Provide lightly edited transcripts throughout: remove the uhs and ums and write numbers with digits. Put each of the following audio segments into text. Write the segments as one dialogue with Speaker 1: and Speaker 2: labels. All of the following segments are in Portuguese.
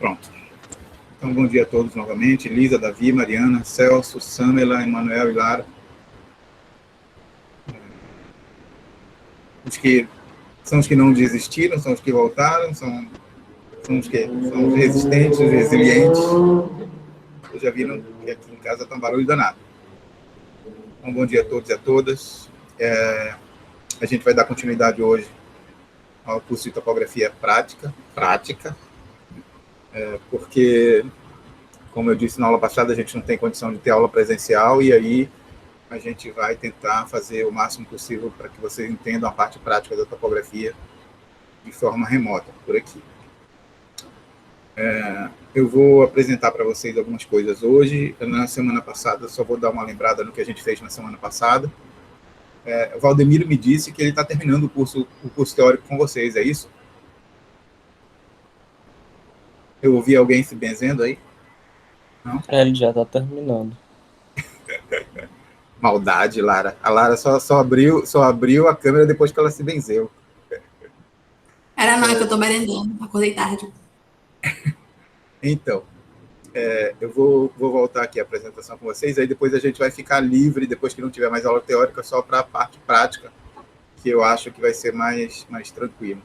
Speaker 1: Pronto. Então, bom dia a todos novamente. Lisa, Davi, Mariana, Celso, Samela, Emanuel e Lara. São os que não desistiram, são os que voltaram, são os resistentes, os resilientes. Vocês já viram que aqui em casa está um barulho danado. Então, bom dia a todos e a todas. A gente vai dar continuidade hoje ao curso de topografia prática, porque, como eu disse na aula passada, a gente não tem condição de ter aula presencial, e aí a gente vai tentar fazer o máximo possível para que vocês entendam a parte prática da topografia de forma remota, por aqui. Eu vou apresentar para vocês algumas coisas hoje. Na semana passada, só vou dar uma lembrada no que a gente fez na semana passada. O Valdemiro me disse que ele está terminando o curso teórico com vocês, é isso? Eu ouvi alguém se benzendo aí? Não?
Speaker 2: Ele já está terminando.
Speaker 1: Maldade, Lara. A Lara só abriu a câmera depois que ela se benzeu.
Speaker 3: Era não, que eu estou merendando, acordei tarde.
Speaker 1: Então, eu vou voltar aqui a apresentação com vocês, aí depois a gente vai ficar livre, depois que não tiver mais aula teórica, só para a parte prática, que eu acho que vai ser mais tranquilo.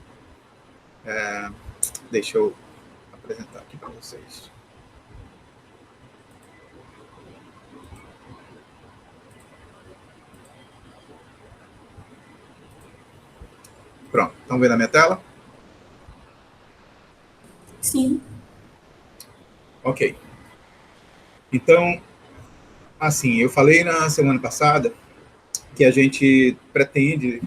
Speaker 1: Deixa eu apresentar aqui para vocês. Pronto, estão vendo a minha tela?
Speaker 3: Sim.
Speaker 1: Ok. Então, assim, eu falei na semana passada que a gente pretende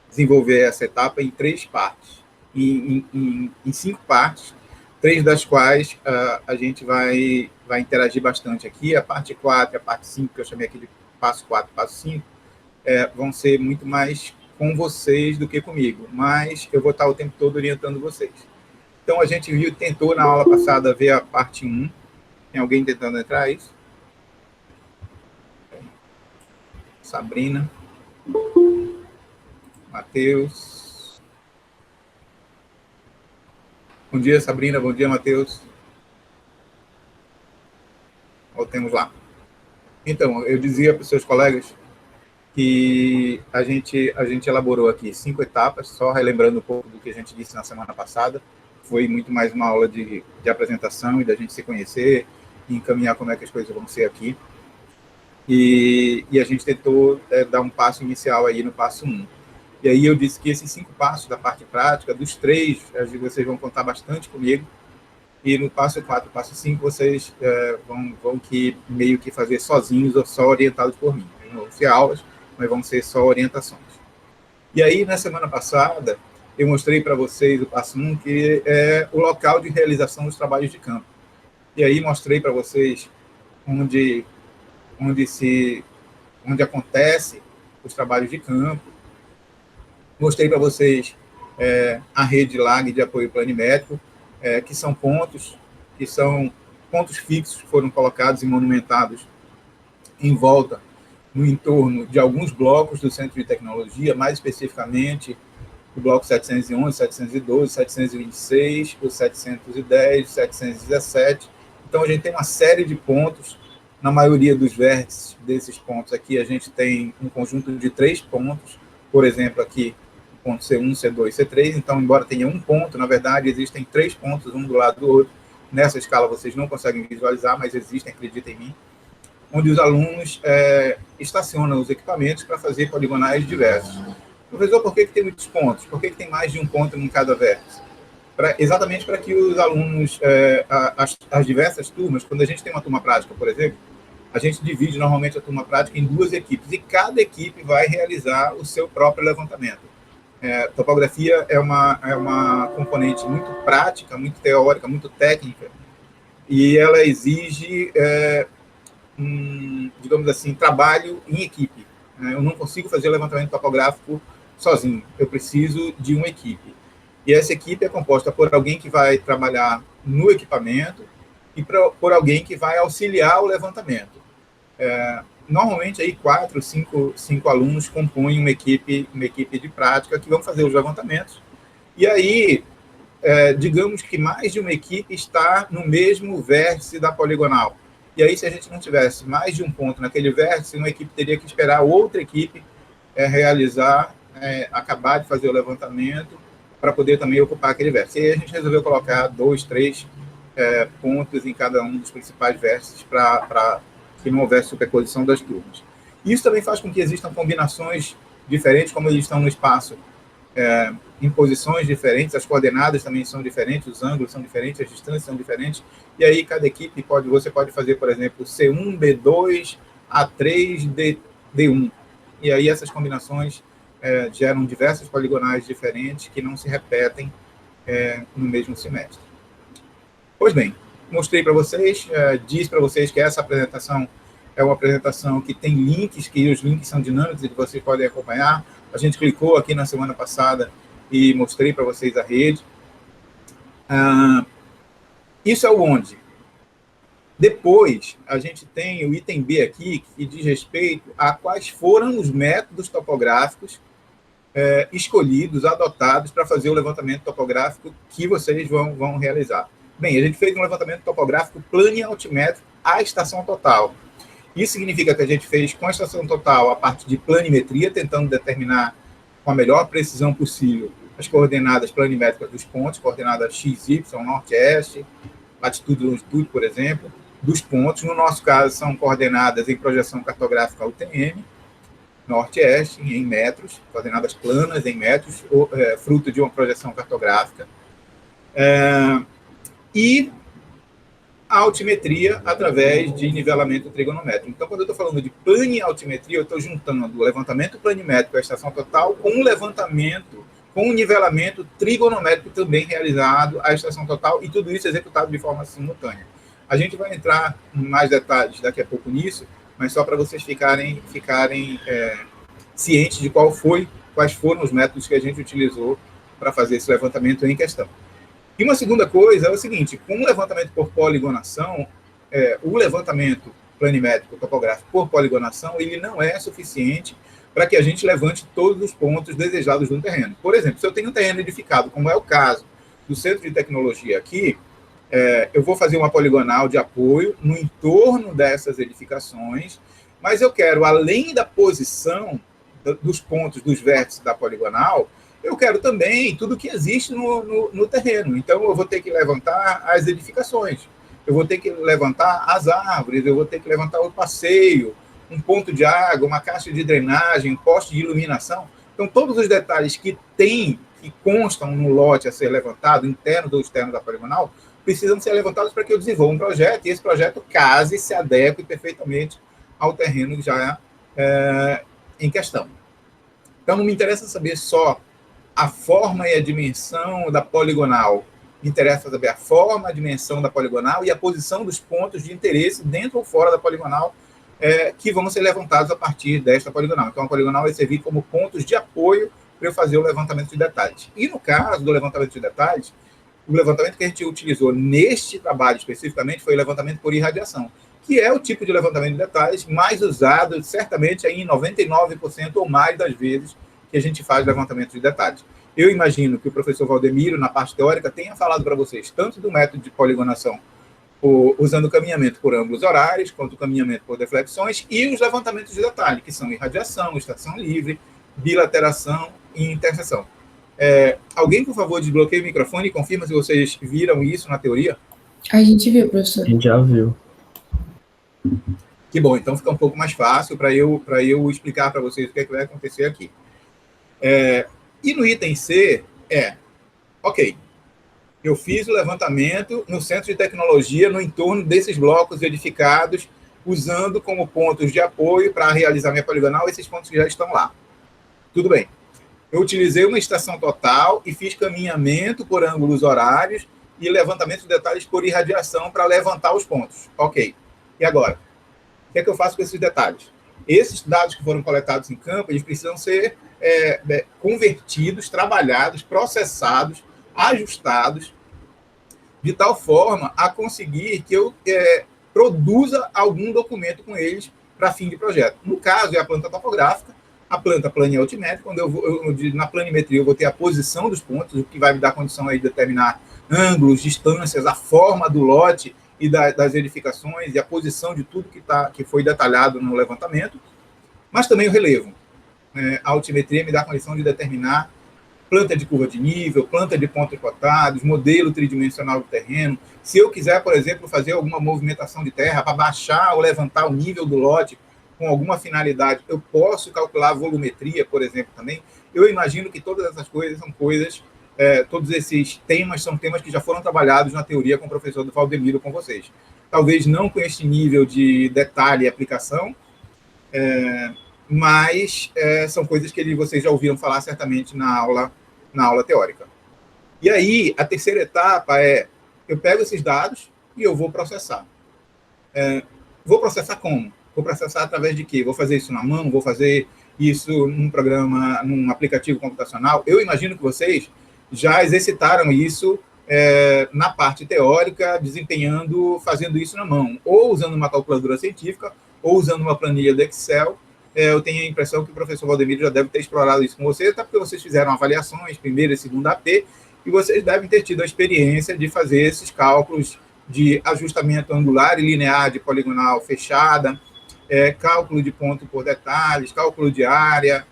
Speaker 1: desenvolver essa etapa em 3 partes, em 5 partes, 3 das quais a gente vai interagir bastante aqui. A parte 4 e a parte 5, que eu chamei aqui de passo 4 e passo 5, vão ser muito mais com vocês do que comigo, mas eu vou estar o tempo todo orientando vocês. Então, a gente tentou na aula passada ver a parte 1. Tem alguém tentando entrar, é isso? Sabrina. Matheus. Bom dia, Sabrina. Bom dia, Matheus. Voltemos lá. Então, eu dizia para os seus colegas que a gente elaborou aqui 5 etapas, só relembrando um pouco do que a gente disse na semana passada. Foi muito mais uma aula de apresentação e da gente se conhecer e encaminhar como é que as coisas vão ser aqui. E a gente tentou dar um passo inicial aí no passo 1. E aí eu disse que esses 5 passos da parte prática, dos 3, vocês vão contar bastante comigo. E no passo 4 e passo 5, vocês vão meio que fazer sozinhos ou só orientados por mim. Não vão ser aulas, mas vão ser só orientações. E aí, na semana passada, eu mostrei para vocês o passo 1, que é o local de realização dos trabalhos de campo. E aí mostrei para vocês onde acontece os trabalhos de campo. Mostrei para vocês a rede LAG de apoio planimétrico, que são pontos fixos que foram colocados e monumentados em volta, no entorno de alguns blocos do Centro de Tecnologia, mais especificamente o bloco 711, 712, 726, o 710, 717. Então, a gente tem uma série de pontos. Na maioria dos vértices desses pontos aqui, a gente tem um conjunto de 3 pontos. Por exemplo, aqui, o ponto C1, C2, C3. Então, embora tenha um ponto, na verdade, existem 3 pontos, um do lado do outro. Nessa escala, vocês não conseguem visualizar, mas existem, acreditem em mim, onde os alunos estacionam os equipamentos para fazer poligonais diversos. Professor, por que tem muitos pontos? Por que tem mais de um ponto em cada vértice? Exatamente para que os alunos, as diversas turmas, quando a gente tem uma turma prática, por exemplo, a gente divide normalmente a turma prática em 2 equipes, e cada equipe vai realizar o seu próprio levantamento. Topografia é uma componente muito prática, muito teórica, muito técnica, e ela exige, digamos assim, trabalho em equipe. Eu não consigo fazer levantamento topográfico sozinho, eu preciso de uma equipe. E essa equipe é composta por alguém que vai trabalhar no equipamento e por alguém que vai auxiliar o levantamento. Normalmente, aí 4, 5 alunos compõem uma equipe de prática que vão fazer os levantamentos. E aí, digamos que mais de uma equipe está no mesmo vértice da poligonal. E aí, se a gente não tivesse mais de um ponto naquele vértice, uma equipe teria que esperar outra equipe realizar, acabar de fazer o levantamento para poder também ocupar aquele vértice. E aí a gente resolveu colocar 2, 3 pontos em cada um dos principais vértices para que não houvesse superposição das turmas. Isso também faz com que existam combinações diferentes, como eles estão no espaço, em posições diferentes, as coordenadas também são diferentes, os ângulos são diferentes, as distâncias são diferentes, e aí cada equipe você pode fazer, por exemplo, C1, B2, A3, D1. E aí essas combinações geram diversas poligonais diferentes que não se repetem no mesmo semestre. Pois bem, mostrei para vocês, disse para vocês que essa apresentação é uma apresentação que tem links, que os links são dinâmicos e que vocês podem acompanhar. A gente clicou aqui na semana passada e mostrei para vocês a rede. Isso é o onde. Depois, a gente tem o item B aqui, que diz respeito a quais foram os métodos topográficos escolhidos, adotados para fazer o levantamento topográfico que vocês vão realizar. Bem, a gente fez um levantamento topográfico planialtimétrico à estação total. Isso significa que a gente fez com a estação total a parte de planimetria, tentando determinar com a melhor precisão possível as coordenadas planimétricas dos pontos, coordenadas x, y, norte, oeste, latitude e longitude, por exemplo, dos pontos. No nosso caso, são coordenadas em projeção cartográfica UTM, norte e oeste, em metros, coordenadas planas em metros, fruto de uma projeção cartográfica. E a altimetria através de nivelamento trigonométrico. Então, quando eu estou falando de planialtimetria, eu estou juntando o levantamento planimétrico à estação total com o levantamento, com o nivelamento trigonométrico também realizado à estação total, e tudo isso executado de forma simultânea. A gente vai entrar em mais detalhes daqui a pouco nisso, mas só para vocês ficarem cientes de quais foram os métodos que a gente utilizou para fazer esse levantamento em questão. E uma segunda coisa é o seguinte: com o levantamento por poligonação, o levantamento planimétrico topográfico por poligonação, ele não é suficiente para que a gente levante todos os pontos desejados no terreno. Por exemplo, se eu tenho um terreno edificado, como é o caso do Centro de Tecnologia aqui, eu vou fazer uma poligonal de apoio no entorno dessas edificações, mas eu quero, além da posição dos pontos dos vértices da poligonal, eu quero também tudo que existe no terreno. Então, eu vou ter que levantar as edificações, eu vou ter que levantar as árvores, eu vou ter que levantar o passeio, um ponto de água, uma caixa de drenagem, um poste de iluminação. Então, todos os detalhes que constam no lote a ser levantado, interno ou externo da poligonal, precisam ser levantados para que eu desenvolva um projeto, e esse projeto case e se adeque perfeitamente ao terreno já em questão. Então, não me interessa saber só a forma e a dimensão da poligonal. Me interessa saber a forma, a dimensão da poligonal e a posição dos pontos de interesse dentro ou fora da poligonal que vão ser levantados a partir desta poligonal. Então, a poligonal vai servir como pontos de apoio para eu fazer o levantamento de detalhes. E no caso do levantamento de detalhes, o levantamento que a gente utilizou neste trabalho especificamente foi o levantamento por irradiação, que é o tipo de levantamento de detalhes mais usado, certamente, em 99% ou mais das vezes que a gente faz levantamento de detalhes. Eu imagino que o professor Valdemiro, na parte teórica, tenha falado para vocês tanto do método de poligonação usando o caminhamento por ângulos horários, quanto o caminhamento por deflexões e os levantamentos de detalhe, que são irradiação, estação livre, bilateração e interseção. Alguém, por favor, desbloqueie o microfone e confirma se vocês viram isso na teoria.
Speaker 2: A gente viu, professor.
Speaker 4: A gente já viu.
Speaker 1: Que bom, então fica um pouco mais fácil para eu explicar para vocês o que vai acontecer aqui. E no item C, ok, eu fiz o levantamento no Centro de Tecnologia, no entorno desses blocos edificados, usando como pontos de apoio para realizar minha poligonal esses pontos que já estão lá. Tudo bem. Eu utilizei uma estação total e fiz caminhamento por ângulos horários e levantamento de detalhes por irradiação para levantar os pontos. Ok. E agora? O que é que eu faço com esses detalhes? Esses dados que foram coletados em campo, eles precisam ser convertidos, trabalhados, processados, ajustados, de tal forma a conseguir que eu produza algum documento com eles para fim de projeto. No caso, é a planta topográfica, a planta plane altimétrica, quando na planimetria eu vou ter a posição dos pontos, o que vai me dar condição aí de determinar ângulos, distâncias, a forma do lote e das edificações e a posição de tudo que foi detalhado no levantamento, mas também o relevo. A altimetria me dá a condição de determinar planta de curva de nível, planta de pontos cotados, modelo tridimensional do terreno. Se eu quiser, por exemplo, fazer alguma movimentação de terra para baixar ou levantar o nível do lote com alguma finalidade, eu posso calcular a volumetria, por exemplo, também. Eu imagino que todas essas coisas são coisas, todos esses temas são temas que já foram trabalhados na teoria com o professor do Valdemiro, com vocês. Talvez não com este nível de detalhe e aplicação, mas são coisas que vocês já ouviram falar certamente na aula teórica. E aí, a terceira etapa eu pego esses dados e eu vou processar. Vou processar como? Vou processar através de quê? Vou fazer isso na mão? Vou fazer isso num programa, num aplicativo computacional? Eu imagino que vocês já exercitaram isso na parte teórica, fazendo isso na mão, ou usando uma calculadora científica, ou usando uma planilha do Excel. Eu tenho a impressão que o professor Valdemiro já deve ter explorado isso com vocês, até porque vocês fizeram avaliações, primeira e segunda AP, e vocês devem ter tido a experiência de fazer esses cálculos de ajustamento angular e linear de poligonal fechada, cálculo de ponto por detalhes, cálculo de área,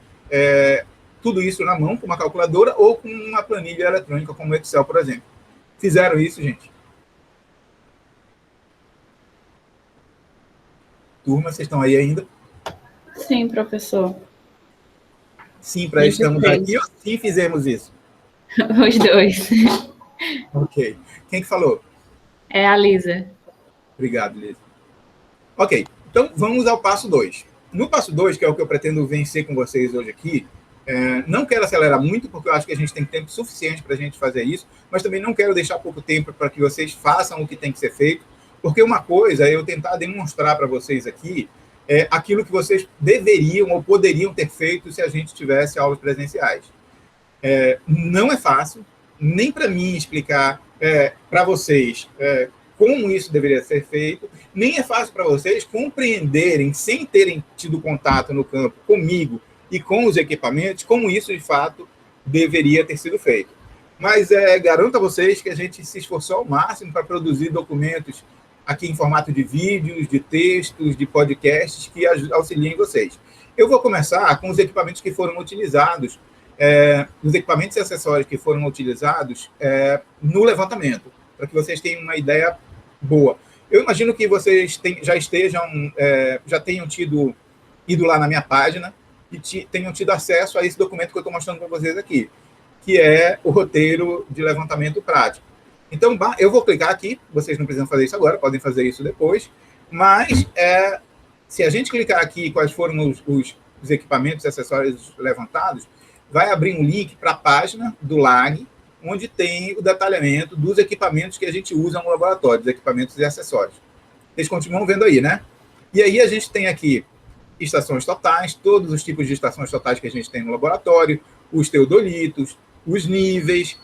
Speaker 1: tudo isso na mão com uma calculadora ou com uma planilha eletrônica como o Excel, por exemplo. Fizeram isso, gente? Turma, vocês estão aí ainda?
Speaker 2: Sim, professor.
Speaker 1: Sim, para estamos aqui ou sim fizemos isso?
Speaker 2: Os dois.
Speaker 1: Ok. Quem que falou?
Speaker 2: É a Lisa.
Speaker 1: Obrigado, Lisa. Ok, então vamos ao passo 2. No passo 2, que é o que eu pretendo vencer com vocês hoje aqui, não quero acelerar muito, porque eu acho que a gente tem tempo suficiente para a gente fazer isso, mas também não quero deixar pouco tempo para que vocês façam o que tem que ser feito, porque uma coisa é eu tentar demonstrar para vocês aqui aquilo que vocês deveriam ou poderiam ter feito se a gente tivesse aulas presenciais. Não é fácil, nem para mim explicar para vocês como isso deveria ser feito, nem é fácil para vocês compreenderem, sem terem tido contato no campo comigo e com os equipamentos, como isso, de fato, deveria ter sido feito. Mas garanto a vocês que a gente se esforçou ao máximo para produzir documentos aqui em formato de vídeos, de textos, de podcasts que auxiliem vocês. Eu vou começar com os equipamentos que foram utilizados, os equipamentos e acessórios que foram utilizados no levantamento, para que vocês tenham uma ideia boa. Eu imagino que vocês já tenham ido lá na minha página e tenham tido acesso a esse documento que eu estou mostrando para vocês aqui, que é o roteiro de levantamento prático. Então, eu vou clicar aqui, vocês não precisam fazer isso agora, podem fazer isso depois, mas se a gente clicar aqui quais foram os equipamentos e acessórios levantados, vai abrir um link para a página do LAG, onde tem o detalhamento dos equipamentos que a gente usa no laboratório, dos equipamentos e acessórios. Vocês continuam vendo aí, né? E aí a gente tem aqui estações totais, todos os tipos de estações totais que a gente tem no laboratório, os teodolitos, os níveis,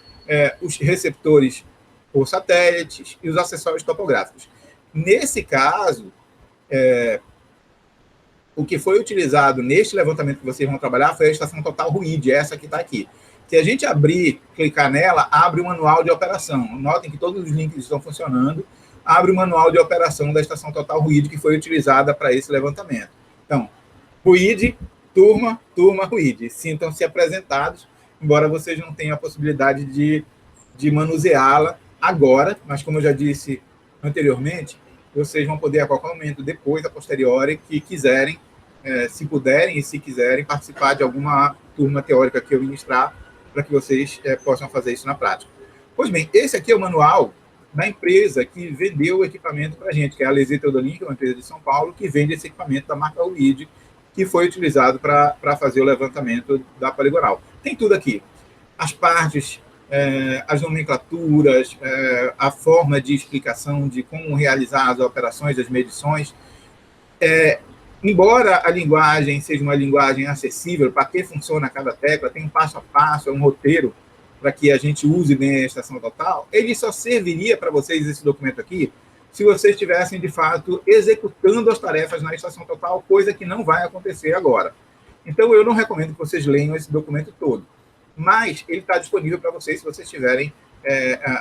Speaker 1: os receptores por satélites e os acessórios topográficos. Nesse caso, o que foi utilizado neste levantamento que vocês vão trabalhar foi a estação total RUID, essa que está aqui. Se a gente clicar nela, abre o manual de operação. Notem que todos os links estão funcionando. Abre o manual de operação da estação total RUID que foi utilizada para esse levantamento. Então, RUID, turma, RUID. Sintam-se apresentados, embora vocês não tenham a possibilidade de manuseá-la agora, mas como eu já disse anteriormente, vocês vão poder a qualquer momento, depois, a posteriori, que quiserem, se puderem e se quiserem, participar de alguma turma teórica que eu ministrar, para que vocês possam fazer isso na prática. Pois bem, esse aqui é o manual da empresa que vendeu o equipamento para a gente, que é a Lesi Teodolin, que é uma empresa de São Paulo, que vende esse equipamento da marca RUID, que foi utilizado para fazer o levantamento da poligonal. Tem tudo aqui. As partes, as nomenclaturas, a forma de explicação de como realizar as operações, as medições. Embora a linguagem seja uma linguagem acessível, para que funciona cada tecla, tem um passo a passo, um roteiro para que a gente use bem a estação total, ele só serviria para vocês, esse documento aqui, se vocês estivessem, de fato, executando as tarefas na estação total, coisa que não vai acontecer agora. Então, eu não recomendo que vocês leiam esse documento todo, mas ele está disponível para vocês se vocês tiverem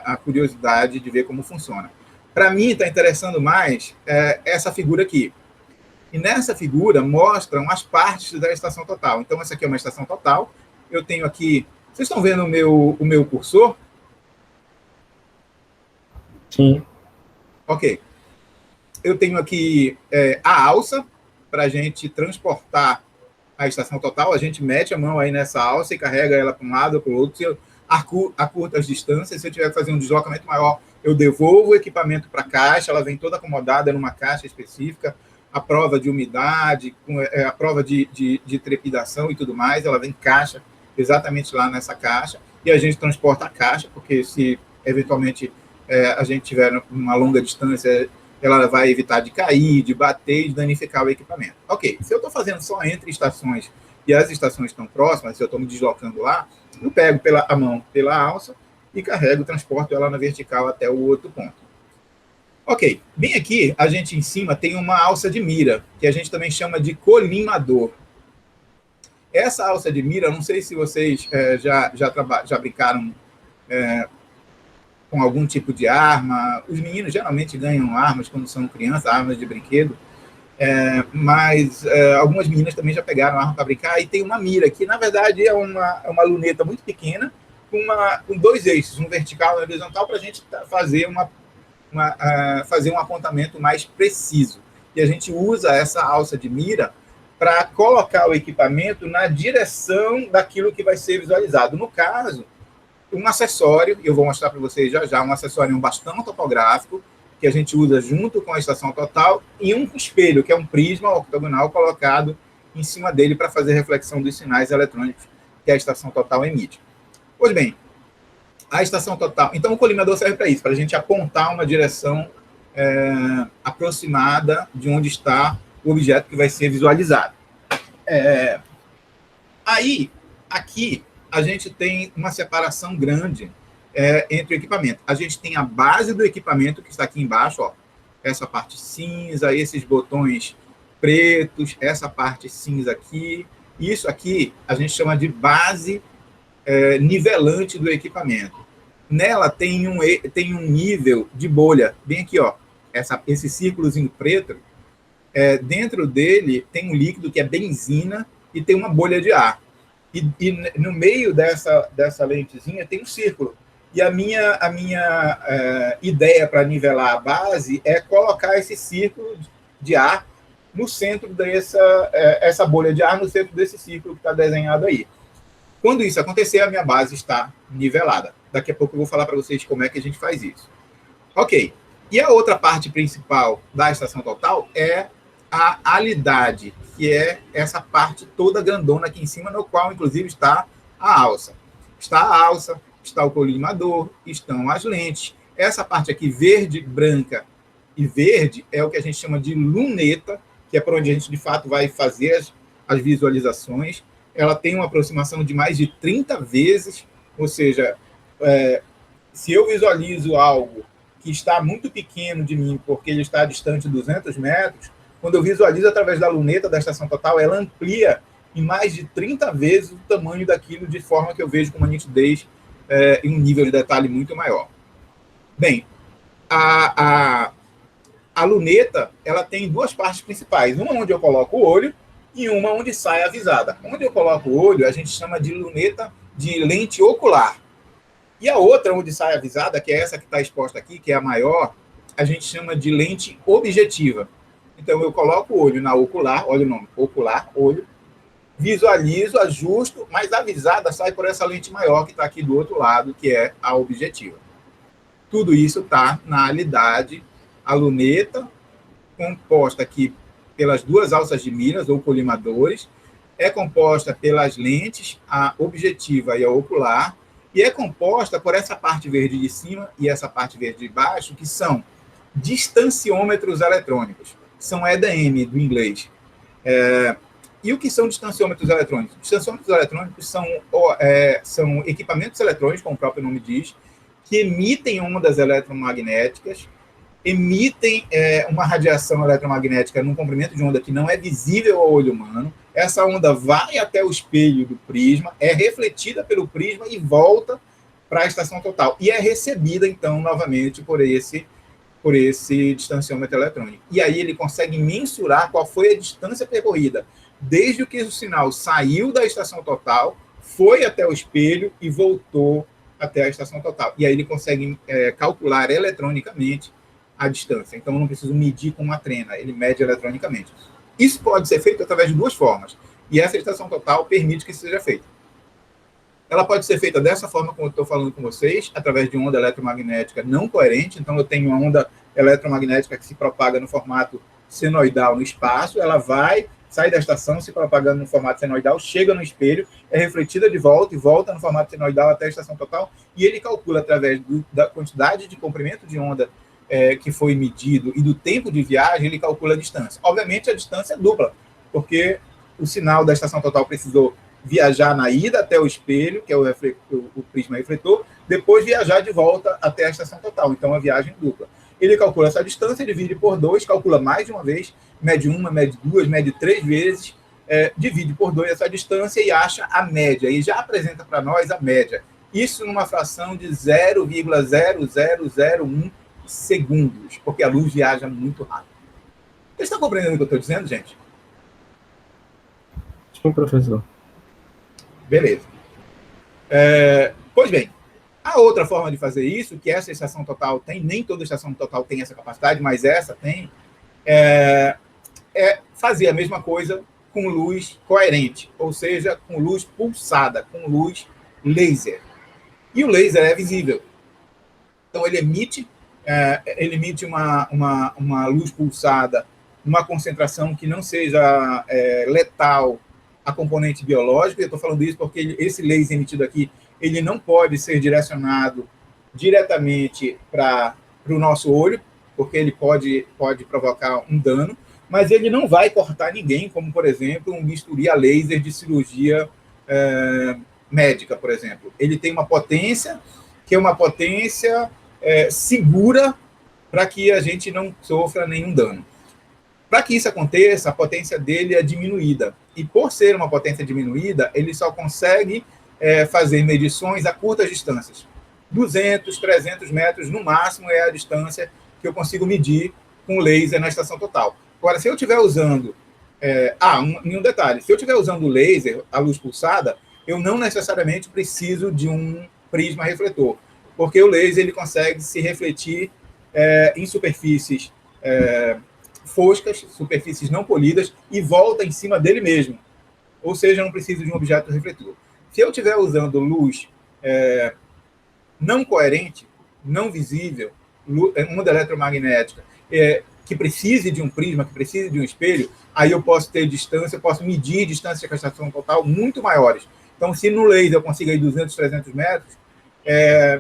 Speaker 1: a curiosidade de ver como funciona. Para mim, está interessando mais essa figura aqui. E nessa figura mostram as partes da estação total. Então, essa aqui é uma estação total. Eu tenho aqui... Vocês estão vendo o meu cursor?
Speaker 4: Sim.
Speaker 1: Ok. Eu tenho aqui a alça para a gente transportar a estação total. A gente mete a mão aí nessa alça e carrega ela para um lado ou para o outro. Se eu acurto as distâncias, se eu tiver que fazer um deslocamento maior, eu devolvo o equipamento para a caixa, ela vem toda acomodada numa caixa específica, a prova de umidade, a prova de trepidação e tudo mais, ela vem em caixa, exatamente lá nessa caixa, e a gente transporta a caixa, porque se eventualmente a gente tiver uma longa distância, ela vai evitar de cair, de bater e de danificar o equipamento. Ok, se eu estou fazendo só entre estações e as estações estão próximas, se eu estou me deslocando lá, eu pego a mão pela alça e carrego, transporto ela na vertical até o outro ponto. Ok, bem aqui, a gente em cima tem uma alça de mira, que a gente também chama de colimador. Essa alça de mira, não sei se vocês já brincaram com algum tipo de arma. Os meninos geralmente ganham armas quando são crianças, armas de brinquedo, mas algumas meninas também já pegaram arma para brincar, e tem uma mira, que na verdade é uma luneta muito pequena, com dois eixos, um vertical e um horizontal, para a gente fazer fazer um apontamento mais preciso. E a gente usa essa alça de mira para colocar o equipamento na direção daquilo que vai ser visualizado. No caso, um acessório, eu vou mostrar para vocês já, um acessório, um bastão topográfico, que a gente usa junto com a estação total, e um espelho, que é um prisma octogonal colocado em cima dele para fazer reflexão dos sinais eletrônicos que a estação total emite. Pois bem, a estação total... Então, o colimador serve para isso, para a gente apontar uma direção aproximada de onde está o objeto que vai ser visualizado. Aí, aqui, a gente tem uma separação grande entre o equipamento. A gente tem a base do equipamento, que está aqui embaixo, ó, essa parte cinza, esses botões pretos, essa parte cinza aqui. Isso aqui a gente chama de base nivelante do equipamento. Nela tem um nível de bolha, bem aqui, ó, esse círculozinho preto. Dentro dele tem um líquido que é benzina e tem uma bolha de ar. E no meio dessa lentezinha tem um círculo. E a minha ideia para nivelar a base é colocar esse círculo de ar no centro essa bolha de ar no centro desse círculo que está desenhado aí. Quando isso acontecer, a minha base está nivelada. Daqui a pouco eu vou falar para vocês como é que a gente faz isso. Ok. E a outra parte principal da estação total é a alidade, que é essa parte toda grandona aqui em cima, no qual, inclusive, está a alça. Está a alça, está o colimador, estão as lentes. Essa parte aqui, verde, branca e verde, é o que a gente chama de luneta, que é por onde a gente, de fato, vai fazer as visualizações. Ela tem uma aproximação de mais de 30 vezes, ou seja, se eu visualizo algo que está muito pequeno de mim, porque ele está distante de 200 metros, quando eu visualizo através da luneta da estação total, ela amplia em mais de 30 vezes o tamanho daquilo, de forma que eu vejo com uma nitidez e um nível de detalhe muito maior. Bem, a luneta, ela tem duas partes principais, uma onde eu coloco o olho e uma onde sai a visada. Onde eu coloco o olho, a gente chama de luneta de lente ocular. E a outra, onde sai a visada, que é essa que está exposta aqui, que é a maior, a gente chama de lente objetiva. Então, eu coloco o olho na ocular, olha o nome, ocular, olho, visualizo, ajusto, mas a visada sai por essa lente maior que está aqui do outro lado, que é a objetiva. Tudo isso está na alidade. A luneta, composta aqui pelas duas alças de miras, ou colimadores, é composta pelas lentes, a objetiva e a ocular, e é composta por essa parte verde de cima e essa parte verde de baixo, que são distanciômetros eletrônicos. São EDM, do inglês. E o que são distanciômetros eletrônicos? Distanciômetros eletrônicos são equipamentos eletrônicos, como o próprio nome diz, que emitem ondas eletromagnéticas, emitem uma radiação eletromagnética num comprimento de onda que não é visível ao olho humano, essa onda vai até o espelho do prisma, é refletida pelo prisma e volta para a estação total. E é recebida, então, novamente por esse distanciômetro eletrônico. E aí ele consegue mensurar qual foi a distância percorrida, desde que o sinal saiu da estação total, foi até o espelho e voltou até a estação total. E aí ele consegue calcular eletronicamente a distância. Então, eu não preciso medir com uma trena, ele mede eletronicamente. Isso pode ser feito através de duas formas. E essa estação total permite que isso seja feito. Ela pode ser feita dessa forma, como eu estou falando com vocês, através de onda eletromagnética não coerente. Então, eu tenho uma onda eletromagnética que se propaga no formato senoidal no espaço, ela sai da estação, se propagando no formato senoidal, chega no espelho, é refletida de volta e volta no formato senoidal até a estação total, e ele calcula, através da quantidade de comprimento de onda que foi medido e do tempo de viagem, ele calcula a distância. Obviamente, a distância é dupla, porque o sinal da estação total precisou viajar na ida até o espelho, que é o prisma refletor, depois viajar de volta até a estação total. Então, a viagem dupla. Ele calcula essa distância, divide por 2, calcula mais de uma vez, mede uma, mede duas, mede 3 vezes, divide por 2 essa distância e acha a média. E já apresenta para nós a média. Isso numa fração de 0,0001 segundos, porque a luz viaja muito rápido. Vocês estão compreendendo o que eu estou dizendo, gente?
Speaker 4: Sim, professor.
Speaker 1: Beleza. Pois bem, a outra forma de fazer isso, que essa estação total tem, nem toda estação total tem essa capacidade, mas essa tem, é fazer a mesma coisa com luz coerente, ou seja, com luz pulsada, com luz laser. E o laser é visível. Então, ele emite uma luz pulsada, uma concentração que não seja letal a componente biológica. Eu estou falando isso porque esse laser emitido aqui, ele não pode ser direcionado diretamente para o nosso olho, porque ele pode provocar um dano, mas ele não vai cortar ninguém, como, por exemplo, um bisturi a laser de cirurgia médica, por exemplo. Ele tem uma potência, que é uma potência segura para que a gente não sofra nenhum dano. Para que isso aconteça, a potência dele é diminuída. E por ser uma potência diminuída, ele só consegue fazer medições a curtas distâncias. 200, 300 metros, no máximo, é a distância que eu consigo medir com laser na estação total. Agora, se eu estiver usando... um detalhe. Se eu estiver usando o laser, a luz pulsada, eu não necessariamente preciso de um prisma refletor, porque o laser ele consegue se refletir em superfícies foscas, superfícies não polidas, e volta em cima dele mesmo. Ou seja, eu não preciso de um objeto refletor. Se eu estiver usando luz não coerente, não visível, onda eletromagnética, que precise de um prisma, que precise de um espelho, aí eu posso ter distância, eu posso medir distância com a estação total muito maiores. Então, se no laser eu consigo aí 200, 300 metros,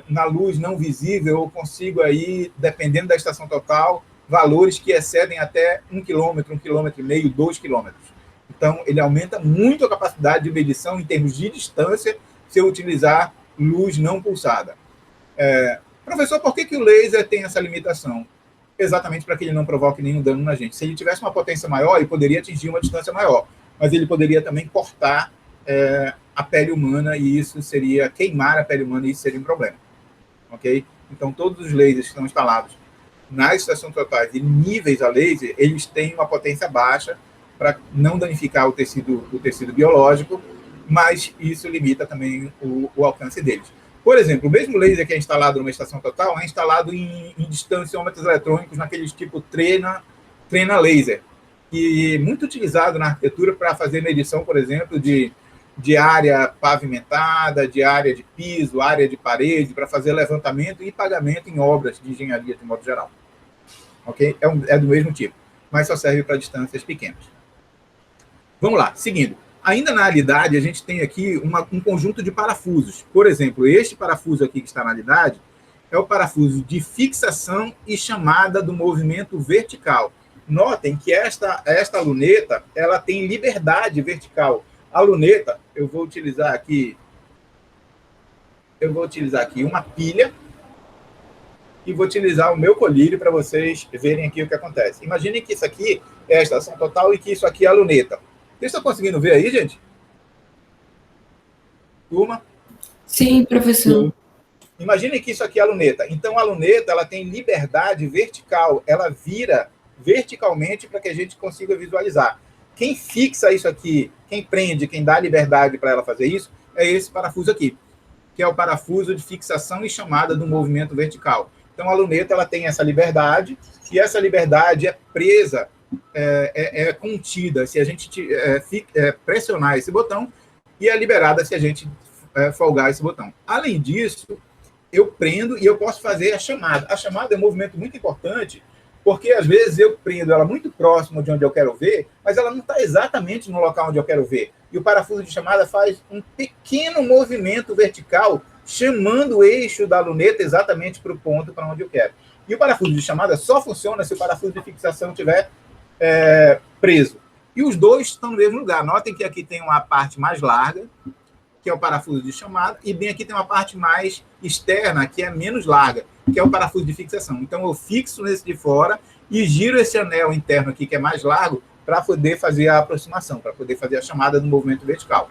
Speaker 1: na luz não visível eu consigo aí, dependendo da estação total, valores que excedem até 1 quilômetro, 1,5 quilômetro, 2 quilômetros. Então, ele aumenta muito a capacidade de medição em termos de distância se eu utilizar luz não pulsada. Professor, por que o laser tem essa limitação? Exatamente para que ele não provoque nenhum dano na gente. Se ele tivesse uma potência maior, ele poderia atingir uma distância maior, mas ele poderia também cortar a pele humana, e isso seria queimar a pele humana, e isso seria um problema. Ok? Então, todos os lasers que estão instalados nas estações totais e níveis a laser, eles têm uma potência baixa para não danificar o tecido biológico, mas isso limita também o alcance deles. Por exemplo, o mesmo laser que é instalado numa estação total é instalado em distanciômetros eletrônicos, naqueles tipo trena laser, e muito utilizado na arquitetura para fazer medição, por exemplo, de área pavimentada, de área de piso, área de parede, para fazer levantamento e pagamento em obras de engenharia, de modo geral. Ok? É do mesmo tipo, mas só serve para distâncias pequenas. Vamos lá, seguindo. Ainda na alidade, a gente tem aqui um conjunto de parafusos. Por exemplo, este parafuso aqui que está na alidade é o parafuso de fixação e chamada do movimento vertical. Notem que esta luneta ela tem liberdade vertical. A luneta, eu vou utilizar aqui uma pilha e vou utilizar o meu colírio para vocês verem aqui o que acontece. Imaginem que isso aqui é a estação total e que isso aqui é a luneta. Vocês estão conseguindo ver aí, gente? Turma?
Speaker 3: Sim, professor.
Speaker 1: Imagine que isso aqui é a luneta. Então, a luneta ela tem liberdade vertical. Ela vira verticalmente para que a gente consiga visualizar. Quem fixa isso aqui, quem prende, quem dá liberdade para ela fazer isso, é esse parafuso aqui, que é o parafuso de fixação e chamada do movimento vertical. Então, a luneta ela tem essa liberdade, e essa liberdade é presa, é contida se a gente pressionar esse botão, e é liberada se a gente folgar esse botão. Além disso, eu prendo e eu posso fazer a chamada. A chamada é um movimento muito importante, porque às vezes eu prendo ela muito próximo de onde eu quero ver, mas ela não está exatamente no local onde eu quero ver. E o parafuso de chamada faz um pequeno movimento vertical, chamando o eixo da luneta exatamente para o ponto para onde eu quero. E o parafuso de chamada só funciona se o parafuso de fixação estiver preso. E os dois estão no mesmo lugar. Notem que aqui tem uma parte mais larga, que é o parafuso de chamada, e bem aqui tem uma parte mais externa, que é menos larga, que é o parafuso de fixação. Então, eu fixo nesse de fora e giro esse anel interno aqui, que é mais largo, para poder fazer a aproximação, para poder fazer a chamada do movimento vertical.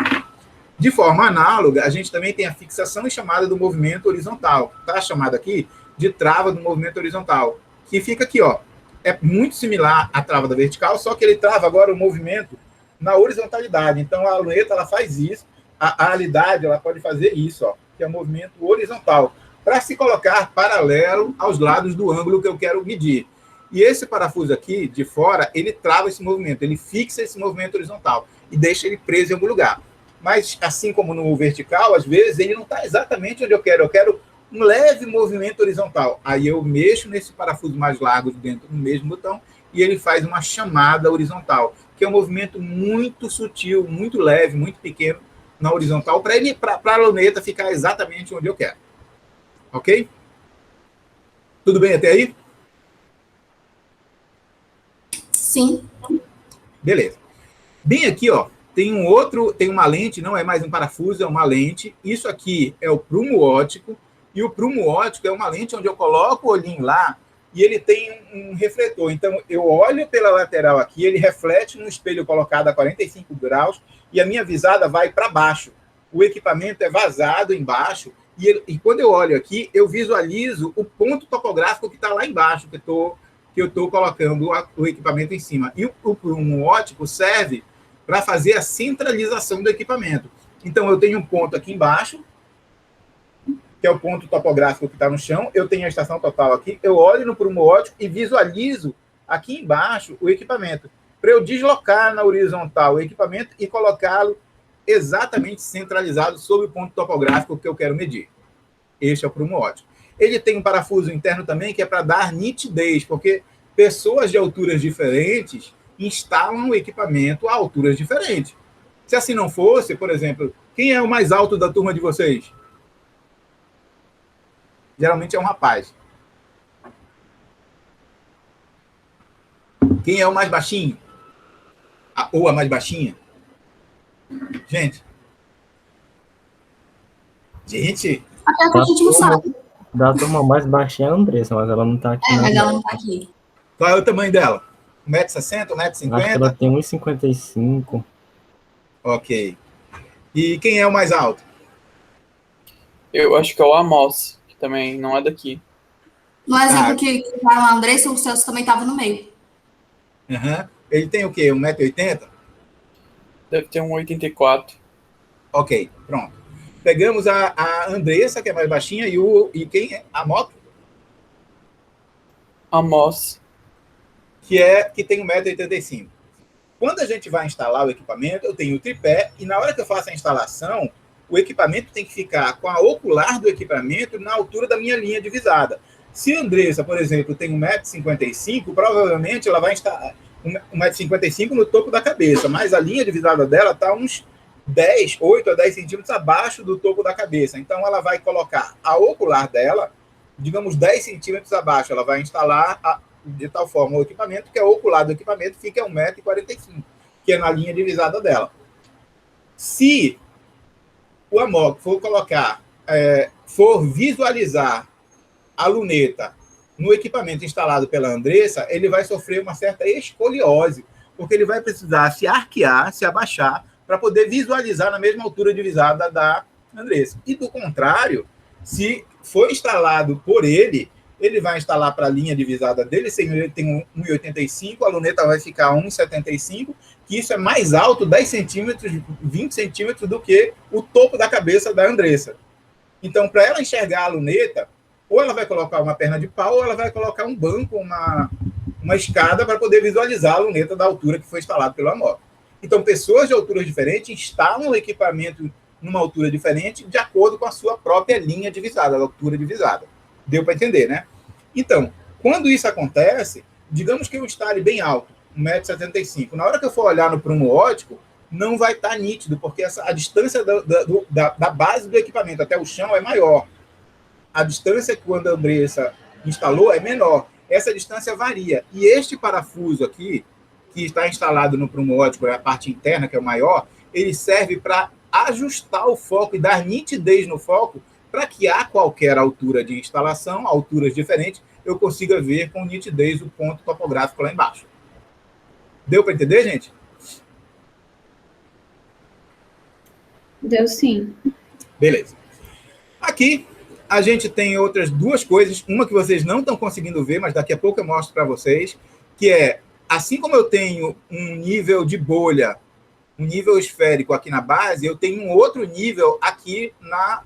Speaker 1: De forma análoga, a gente também tem a fixação e chamada do movimento horizontal. Está chamada aqui de trava do movimento horizontal, que fica aqui, ó. É muito similar à trava da vertical, só que ele trava agora o movimento na horizontalidade. Então, a luneta ela faz isso, a alidade ela pode fazer isso, ó, que é o movimento horizontal, para se colocar paralelo aos lados do ângulo que eu quero medir. E esse parafuso aqui, de fora, ele trava esse movimento, ele fixa esse movimento horizontal e deixa ele preso em algum lugar. Mas, assim como no vertical, às vezes, ele não está exatamente onde eu quero um leve movimento horizontal. Aí eu mexo nesse parafuso mais largo dentro do mesmo botão e ele faz uma chamada horizontal, que é um movimento muito sutil, muito leve, muito pequeno na horizontal, para a luneta ficar exatamente onde eu quero. Ok? Tudo bem até aí?
Speaker 3: Sim.
Speaker 1: Beleza. Bem aqui, ó, tem uma lente, não é mais um parafuso, é uma lente. Isso aqui é o prumo óptico, e o prumo óptico é uma lente onde eu coloco o olhinho lá e ele tem um refletor. Então, eu olho pela lateral aqui, ele reflete no espelho colocado a 45 graus e a minha visada vai para baixo. O equipamento é vazado embaixo e quando eu olho aqui, eu visualizo o ponto topográfico que está lá embaixo, que eu estou colocando o equipamento em cima. E o prumo óptico serve para fazer a centralização do equipamento. Então, eu tenho um ponto aqui embaixo, que é o ponto topográfico que está no chão, eu tenho a estação total aqui, eu olho no prumo óptico e visualizo aqui embaixo o equipamento, para eu deslocar na horizontal o equipamento e colocá-lo exatamente centralizado sobre o ponto topográfico que eu quero medir. Este é o prumo óptico. Ele tem um parafuso interno também que é para dar nitidez, porque pessoas de alturas diferentes instalam o equipamento a alturas diferentes. Se assim não fosse, por exemplo, quem é o mais alto da turma de vocês? Geralmente é um rapaz. Quem é o mais baixinho? Ou a mais baixinha? Gente.
Speaker 3: Até que a gente não sabe.
Speaker 4: Da turma mais baixinha é a Andressa, mas ela não tá aqui.
Speaker 3: Mas ela não tá aqui.
Speaker 1: Qual é o tamanho dela? 1,60 m, 1,50 m?
Speaker 4: Acho que ela tem 1,55 m.
Speaker 1: Ok. E quem é o mais alto?
Speaker 5: Eu acho que é o Amos, que também não é daqui.
Speaker 3: No exemplo que a Andressa, o Celso também estava no meio.
Speaker 1: Uhum. Ele tem o quê? 1,80 m?
Speaker 5: Deve ter 1,84 m.
Speaker 1: Ok, pronto. Pegamos a Andressa, que é mais baixinha, e quem é? A moto?
Speaker 5: Amos.
Speaker 1: Que tem 1,85 m. Quando a gente vai instalar o equipamento, eu tenho o tripé, e na hora que eu faço a instalação, o equipamento tem que ficar com a ocular do equipamento na altura da minha linha de visada. Se a Andressa, por exemplo, tem 1,55 m, provavelmente ela vai instalar 1,55 m no topo da cabeça, mas a linha de visada dela está uns 8 a 10 centímetros abaixo do topo da cabeça. Então, ela vai colocar a ocular dela, digamos, 10 centímetros abaixo. Ela vai instalar de tal forma o equipamento que a ocular do equipamento fica a 1,45 m, que é na linha de visada dela. Se o AMOC for visualizar a luneta no equipamento instalado pela Andressa, ele vai sofrer uma certa escoliose, porque ele vai precisar se arquear, se abaixar, para poder visualizar na mesma altura divisada da Andressa. E do contrário, se for instalado por ele, ele vai instalar para a linha divisada dele, se ele tem 1,85, a luneta vai ficar 1,75, que isso é mais alto 10 centímetros, 20 centímetros do que o topo da cabeça da Andressa. Então, para ela enxergar a luneta, ou ela vai colocar uma perna de pau, ou ela vai colocar um banco, uma escada, para poder visualizar a luneta da altura que foi instalada pelo AMOC. Então, pessoas de alturas diferentes instalam o equipamento numa altura diferente, de acordo com a sua própria linha divisada, a altura divisada. Deu para entender, né? Então, quando isso acontece, digamos que eu instale bem alto, 1,75 m. Na hora que eu for olhar no prumo óptico, não vai estar nítido, porque a distância da base do equipamento até o chão é maior. A distância que quando a Andressa instalou é menor. Essa distância varia. E este parafuso aqui, que está instalado no prumo óptico, é a parte interna, que é o maior, ele serve para ajustar o foco e dar nitidez no foco, para que a qualquer altura de instalação, alturas diferentes, eu consiga ver com nitidez o ponto topográfico lá embaixo. Deu para entender, gente?
Speaker 2: Deu sim.
Speaker 1: Beleza. Aqui, a gente tem outras duas coisas. Uma que vocês não estão conseguindo ver, mas daqui a pouco eu mostro para vocês, que é, assim como eu tenho um nível de bolha, um nível esférico aqui na base, eu tenho um outro nível aqui na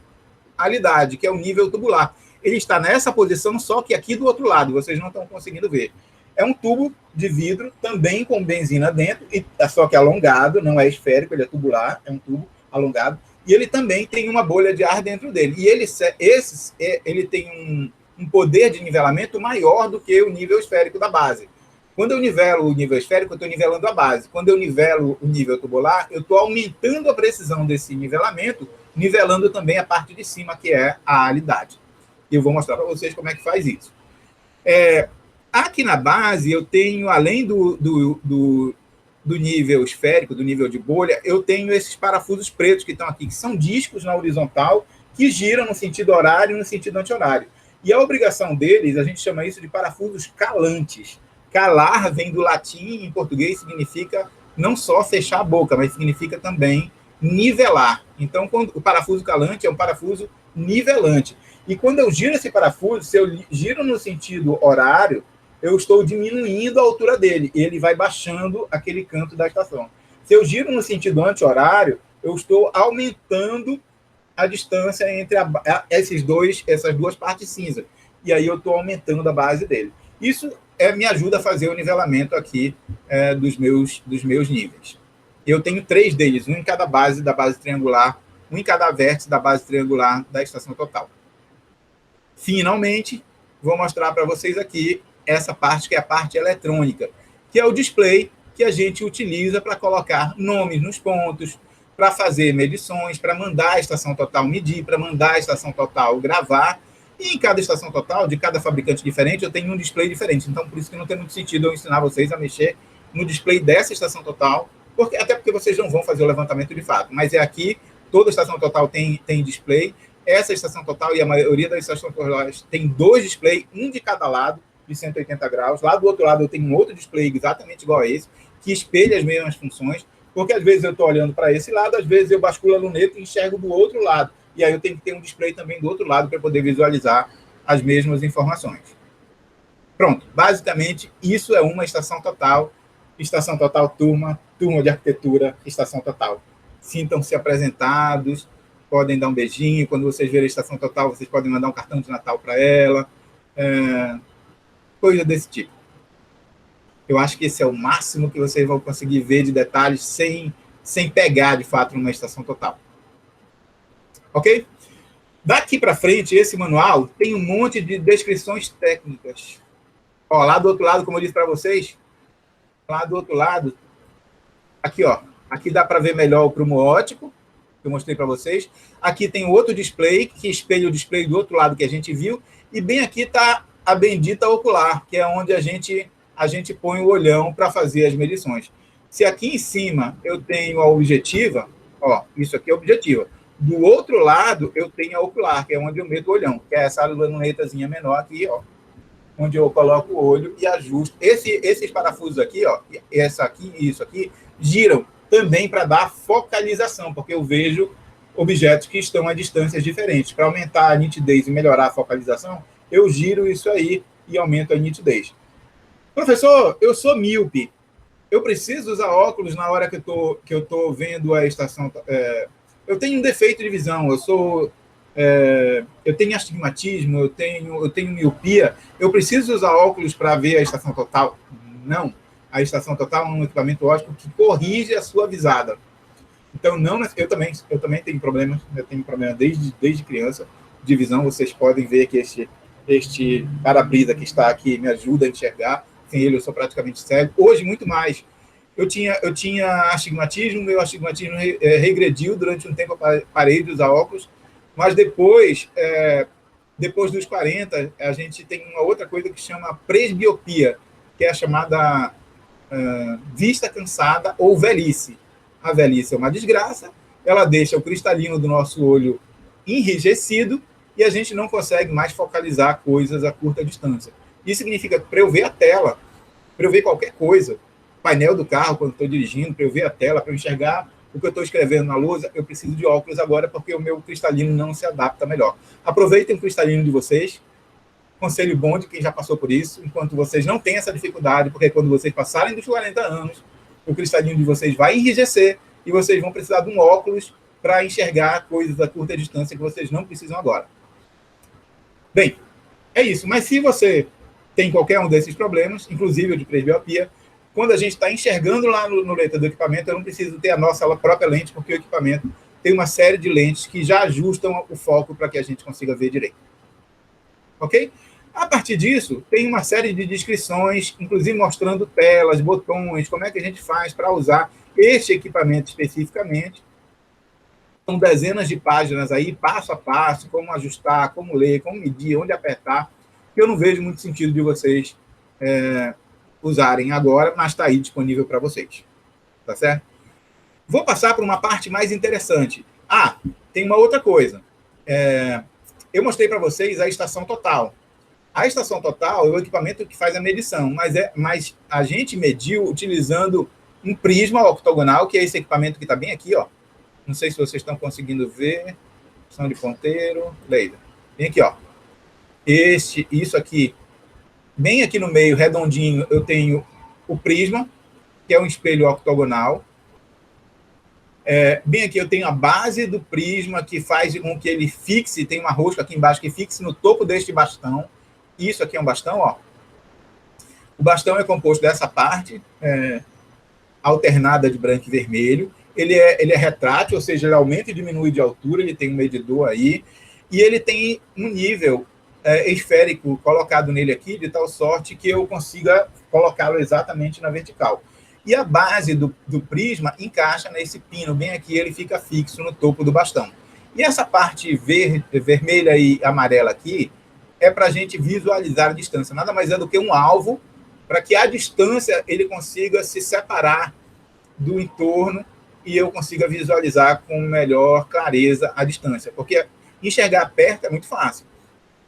Speaker 1: alidade, que é o nível tubular. Ele está nessa posição, só que aqui do outro lado, vocês não estão conseguindo ver. É um tubo de vidro, também com benzina dentro, só que alongado, não é esférico, ele é tubular, é um tubo alongado, e ele também tem uma bolha de ar dentro dele. E ele tem um poder de nivelamento maior do que o nível esférico da base. Quando eu nivelo o nível esférico, eu estou nivelando a base. Quando eu nivelo o nível tubular, eu estou aumentando a precisão desse nivelamento, nivelando também a parte de cima, que é a alidade. E eu vou mostrar para vocês como é que faz isso. Aqui na base, eu tenho, além do nível esférico, do nível de bolha, eu tenho esses parafusos pretos que estão aqui, que são discos na horizontal, que giram no sentido horário e no sentido anti-horário. E a obrigação deles, a gente chama isso de parafusos calantes. Calar vem do latim, em português significa não só fechar a boca, mas significa também nivelar. Então, o parafuso calante é um parafuso nivelante. E quando eu giro esse parafuso, se eu giro no sentido horário, eu estou diminuindo a altura dele, e ele vai baixando aquele canto da estação. Se eu giro no sentido anti-horário, eu estou aumentando a distância entre essas duas partes cinza. E aí eu estou aumentando a base dele. Isso me ajuda a fazer o nivelamento aqui dos meus níveis. Eu tenho 3 deles, um em cada base da base triangular, um em cada vértice da base triangular da estação total. Finalmente, vou mostrar para vocês aqui essa parte que é a parte eletrônica, que é o display que a gente utiliza para colocar nomes nos pontos, para fazer medições, para mandar a estação total medir, para mandar a estação total gravar. E em cada estação total, de cada fabricante diferente, eu tenho um display diferente. Então, por isso que não tem muito sentido eu ensinar vocês a mexer no display dessa estação total, até porque vocês não vão fazer o levantamento de fato. Mas é aqui, toda estação total tem display. Essa estação total e a maioria das estações totais tem 2 displays, um de cada lado, de 180 graus. Lá do outro lado eu tenho um outro display exatamente igual a esse, que espelha as mesmas funções, porque às vezes eu estou olhando para esse lado, às vezes eu basculo a luneta e enxergo do outro lado. E aí eu tenho que ter um display também do outro lado para poder visualizar as mesmas informações. Pronto, basicamente isso é uma estação total turma de arquitetura, estação total. Sintam-se apresentados, podem dar um beijinho, quando vocês verem a estação total, vocês podem mandar um cartão de Natal para ela, coisa desse tipo. Eu acho que esse é o máximo que vocês vão conseguir ver de detalhes sem pegar, de fato, numa estação total. Ok? Daqui para frente, esse manual tem um monte de descrições técnicas. Ó, lá do outro lado, como eu disse para vocês, lá do outro lado, aqui, ó, aqui dá para ver melhor o prumo óptico, que eu mostrei para vocês. Aqui tem outro display, que espelha o display do outro lado que a gente viu, e bem aqui está a bendita ocular, que é onde a gente põe o olhão para fazer as medições. Se aqui em cima eu tenho a objetiva, ó, isso aqui é a objetiva. Do outro lado, eu tenho a ocular, que é onde eu meto o olhão, que é essa lunetazinha menor aqui, ó. onde eu coloco o olho e ajusto. Esses parafusos aqui, ó, essa aqui e isso aqui, giram também para dar focalização, porque eu vejo objetos que estão a distâncias diferentes. Para aumentar a nitidez e melhorar a focalização, eu giro isso aí e aumento a nitidez. Professor, eu sou míope. Eu preciso usar óculos na hora que eu tô vendo a estação. Eu tenho um defeito de visão, eu tenho astigmatismo, eu tenho miopia. Eu preciso usar óculos para ver a estação total? Não. A estação total é um equipamento óptico que corrige a sua visada. Então, não, eu também tenho problemas. Eu tenho problema desde criança de visão. Vocês podem ver que este para-brisa que está aqui me ajuda a enxergar. Sem ele, eu sou praticamente cego. Hoje, muito mais. Eu tinha astigmatismo, meu astigmatismo regrediu durante um tempo, eu parei de usar óculos, mas depois dos 40, a gente tem uma outra coisa que chama presbiopia, que é a chamada vista cansada ou velhice. A velhice é uma desgraça, ela deixa o cristalino do nosso olho enrijecido e a gente não consegue mais focalizar coisas a curta distância. Isso significa que para eu ver a tela, para eu ver qualquer coisa, painel do carro quando estou dirigindo, para eu ver a tela, para eu enxergar o que eu estou escrevendo na lousa, eu preciso de óculos agora porque o meu cristalino não se adapta melhor. Aproveitem o cristalino de vocês, conselho bom de quem já passou por isso, enquanto vocês não têm essa dificuldade, porque quando vocês passarem dos 40 anos, o cristalino de vocês vai enrijecer e vocês vão precisar de um óculos para enxergar coisas a curta distância que vocês não precisam agora. Bem, é isso. Mas se você tem qualquer um desses problemas, inclusive o de presbiopia, quando a gente está enxergando lá no letra do equipamento, eu não preciso ter a nossa própria lente, porque o equipamento tem uma série de lentes que já ajustam o foco para que a gente consiga ver direito. Ok? A partir disso, tem uma série de descrições, inclusive mostrando telas, botões, como é que a gente faz para usar este equipamento especificamente. São dezenas de páginas aí, passo a passo, como ajustar, como ler, como medir, onde apertar, que eu não vejo muito sentido de vocês usarem agora, mas está aí disponível para vocês. Tá certo? Vou passar para uma parte mais interessante. Tem uma outra coisa. Eu mostrei para vocês a estação total. A estação total é o equipamento que faz a medição, mas a gente mediu utilizando um prisma octogonal, que é esse equipamento que está bem aqui, ó. Não sei se vocês estão conseguindo ver. Opção de ponteiro, laser. Bem aqui, ó. Isso aqui, bem aqui no meio, redondinho, eu tenho o prisma, que é um espelho octogonal. Bem aqui eu tenho a base do prisma, que faz com que ele fixe, tem uma rosca aqui embaixo que fixe no topo deste bastão. Isso aqui é um bastão, ó. O bastão é composto dessa parte, alternada de branco e vermelho. Ele é retrátil, ou seja, ele aumenta e diminui de altura, ele tem um medidor aí, e ele tem um nível esférico colocado nele aqui, de tal sorte que eu consiga colocá-lo exatamente na vertical. E a base do prisma encaixa nesse pino, bem aqui, ele fica fixo no topo do bastão. E essa parte vermelha e amarela aqui é para a gente visualizar a distância. Nada mais é do que um alvo para que a distância ele consiga se separar do entorno e eu consiga visualizar com melhor clareza a distância. Porque enxergar perto é muito fácil.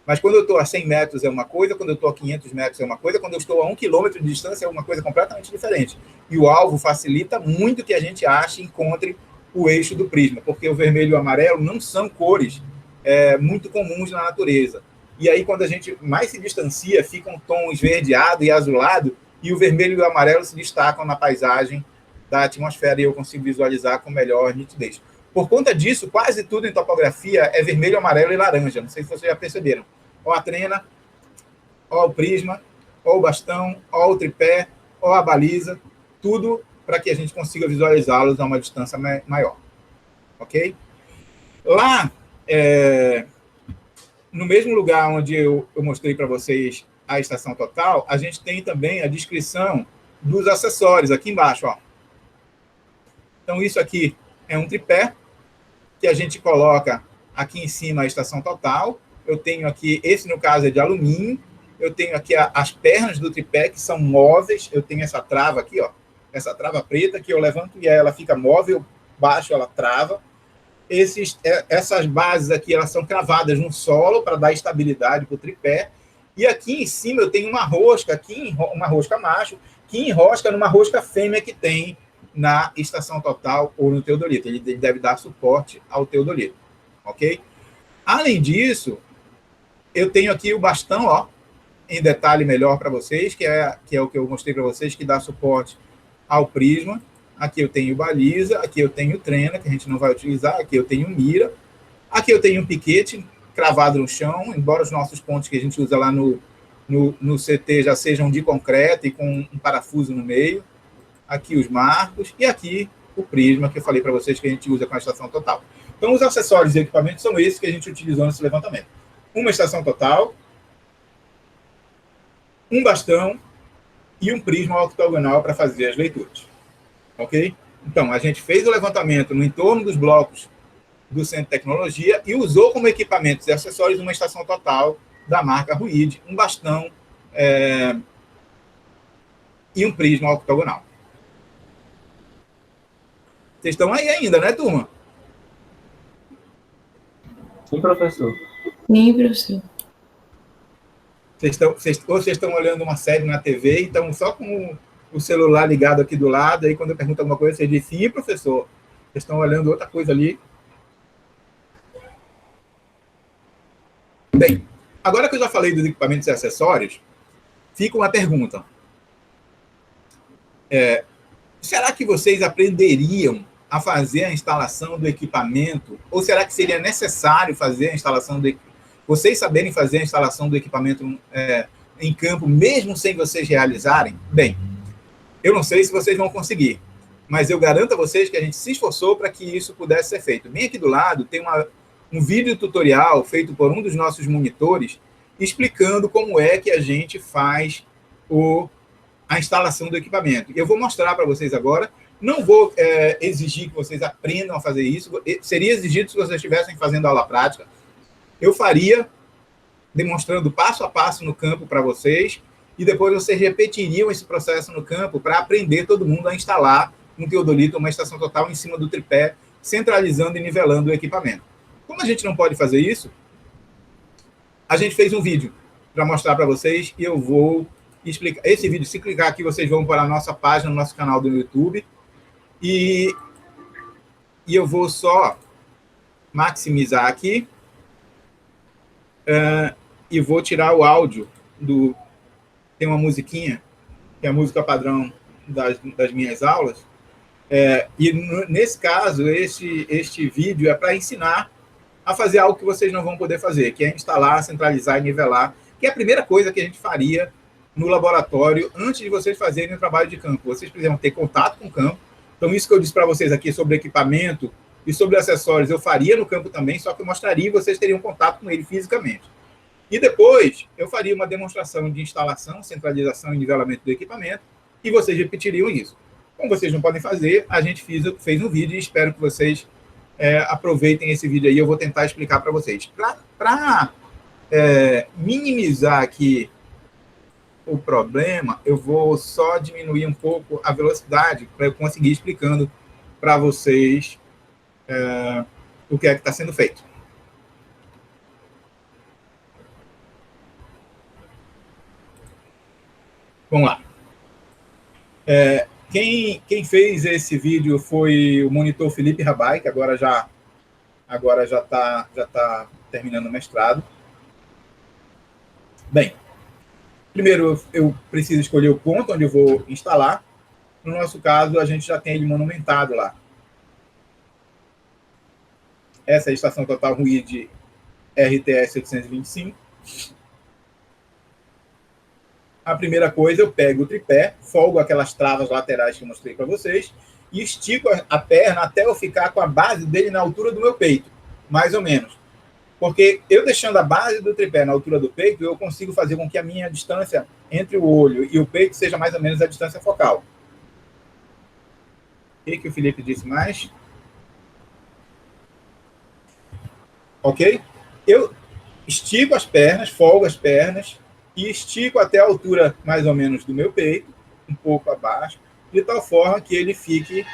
Speaker 1: Mas quando eu estou a 100 metros é uma coisa, quando eu estou a 500 metros é uma coisa, quando eu estou a 1 quilômetro de distância é uma coisa completamente diferente. E o alvo facilita muito que a gente ache e encontre o eixo do prisma, porque o vermelho e o amarelo não são cores muito comuns na natureza. E aí, quando a gente mais se distancia, fica um tom esverdeado e azulado, e o vermelho e o amarelo se destacam na paisagem da atmosfera, e eu consigo visualizar com melhor nitidez. Por conta disso, quase tudo em topografia é vermelho, amarelo e laranja. Não sei se vocês já perceberam. Ó a trena, ó o prisma, ó o bastão, ó o tripé, ó a baliza, tudo para que a gente consiga visualizá-los a uma distância maior. Ok? Lá, no mesmo lugar onde eu mostrei para vocês a estação total, a gente tem também a descrição dos acessórios, aqui embaixo. Ó. Então, isso aqui é um tripé, que a gente coloca aqui em cima a estação total. Eu tenho aqui, esse no caso é de alumínio, eu tenho aqui as pernas do tripé, que são móveis, eu tenho essa trava aqui, ó, essa trava preta, que eu levanto e ela fica móvel, baixo ela trava. Essas bases aqui, elas são cravadas no solo para dar estabilidade para o tripé, E aqui em cima eu tenho uma rosca, uma rosca macho, que enrosca numa rosca fêmea que tem na estação total ou no teodolito. Ele deve dar suporte ao teodolito, ok? Além disso, eu tenho aqui o bastão, ó, em detalhe melhor para vocês, que é o que eu mostrei para vocês, que dá suporte ao prisma. Aqui eu tenho baliza, aqui eu tenho trena, que a gente não vai utilizar, aqui eu tenho mira, aqui eu tenho um piquete cravado no chão, embora os nossos pontos que a gente usa lá no CT já sejam de concreto e com um parafuso no meio. Aqui os marcos e aqui o prisma, que eu falei para vocês que a gente usa com a estação total. Então, os acessórios e equipamentos são esses que a gente utilizou nesse levantamento. Uma estação total, um bastão e um prisma octogonal para fazer as leituras. Ok? Então, a gente fez o levantamento no entorno dos blocos do Centro de Tecnologia e usou como equipamentos e acessórios uma estação total da marca Ruid, um bastão e um prisma octogonal. Vocês estão aí ainda, né, turma?
Speaker 4: Sim, professor.
Speaker 2: Sim, professor.
Speaker 1: Vocês estão olhando uma série na TV e estão só com o celular ligado aqui do lado, aí quando eu pergunto alguma coisa, vocês dizem, sim, professor. Vocês estão olhando outra coisa ali. Bem, agora que eu já falei dos equipamentos e acessórios, fica uma pergunta. Será que vocês aprenderiam a fazer a instalação do equipamento? Ou será que seria necessário fazer a instalação do equipamento? Vocês saberem fazer a instalação do equipamento em campo, mesmo sem vocês realizarem? Bem, eu não sei se vocês vão conseguir, mas eu garanto a vocês que a gente se esforçou para que isso pudesse ser feito. Bem aqui do lado tem um vídeo tutorial feito por um dos nossos monitores explicando como é que a gente faz a instalação do equipamento. Eu vou mostrar para vocês agora. Não vou exigir que vocês aprendam a fazer isso. Seria exigido se vocês estivessem fazendo aula prática. Eu faria demonstrando passo a passo no campo para vocês e depois vocês repetiriam esse processo no campo para aprender todo mundo a instalar um teodolito, uma estação total em cima do tripé, centralizando e nivelando o equipamento. Como a gente não pode fazer isso, a gente fez um vídeo para mostrar para vocês e eu vou explicar. Esse vídeo, se clicar aqui, vocês vão para a nossa página, no nosso canal do YouTube e eu vou só maximizar aqui e vou tirar o áudio tem uma musiquinha, que é a música padrão das minhas aulas, e nesse caso, este vídeo é para ensinar a fazer algo que vocês não vão poder fazer, que é instalar, centralizar e nivelar, que é a primeira coisa que a gente faria no laboratório antes de vocês fazerem o trabalho de campo. Vocês precisam ter contato com o campo. Então, isso que eu disse para vocês aqui sobre equipamento e sobre acessórios, eu faria no campo também, só que eu mostraria e vocês teriam contato com ele fisicamente. E depois, eu faria uma demonstração de instalação, centralização e nivelamento do equipamento, e vocês repetiriam isso. Como vocês não podem fazer, a gente fez um vídeo e espero que vocês aproveitem esse vídeo aí. Eu vou tentar explicar para vocês. Para minimizar aqui o problema, eu vou só diminuir um pouco a velocidade para eu conseguir explicando para vocês o que é que está sendo feito. Vamos lá. Quem fez esse vídeo foi o monitor Felipe Rabai, que agora já está terminando o mestrado. Bem, primeiro eu preciso escolher o ponto onde eu vou instalar. No nosso caso, a gente já tem ele monumentado lá. Essa é a estação total Ruid RTS 825. A primeira coisa, eu pego o tripé, folgo aquelas travas laterais que eu mostrei para vocês e estico a perna até eu ficar com a base dele na altura do meu peito, mais ou menos. Porque eu deixando a base do tripé na altura do peito, eu consigo fazer com que a minha distância entre o olho e o peito seja mais ou menos a distância focal. O que o Felipe disse mais? Ok? Eu estico as pernas, folgo as pernas e estico até a altura mais ou menos do meu peito, um pouco abaixo, de tal forma que ele fique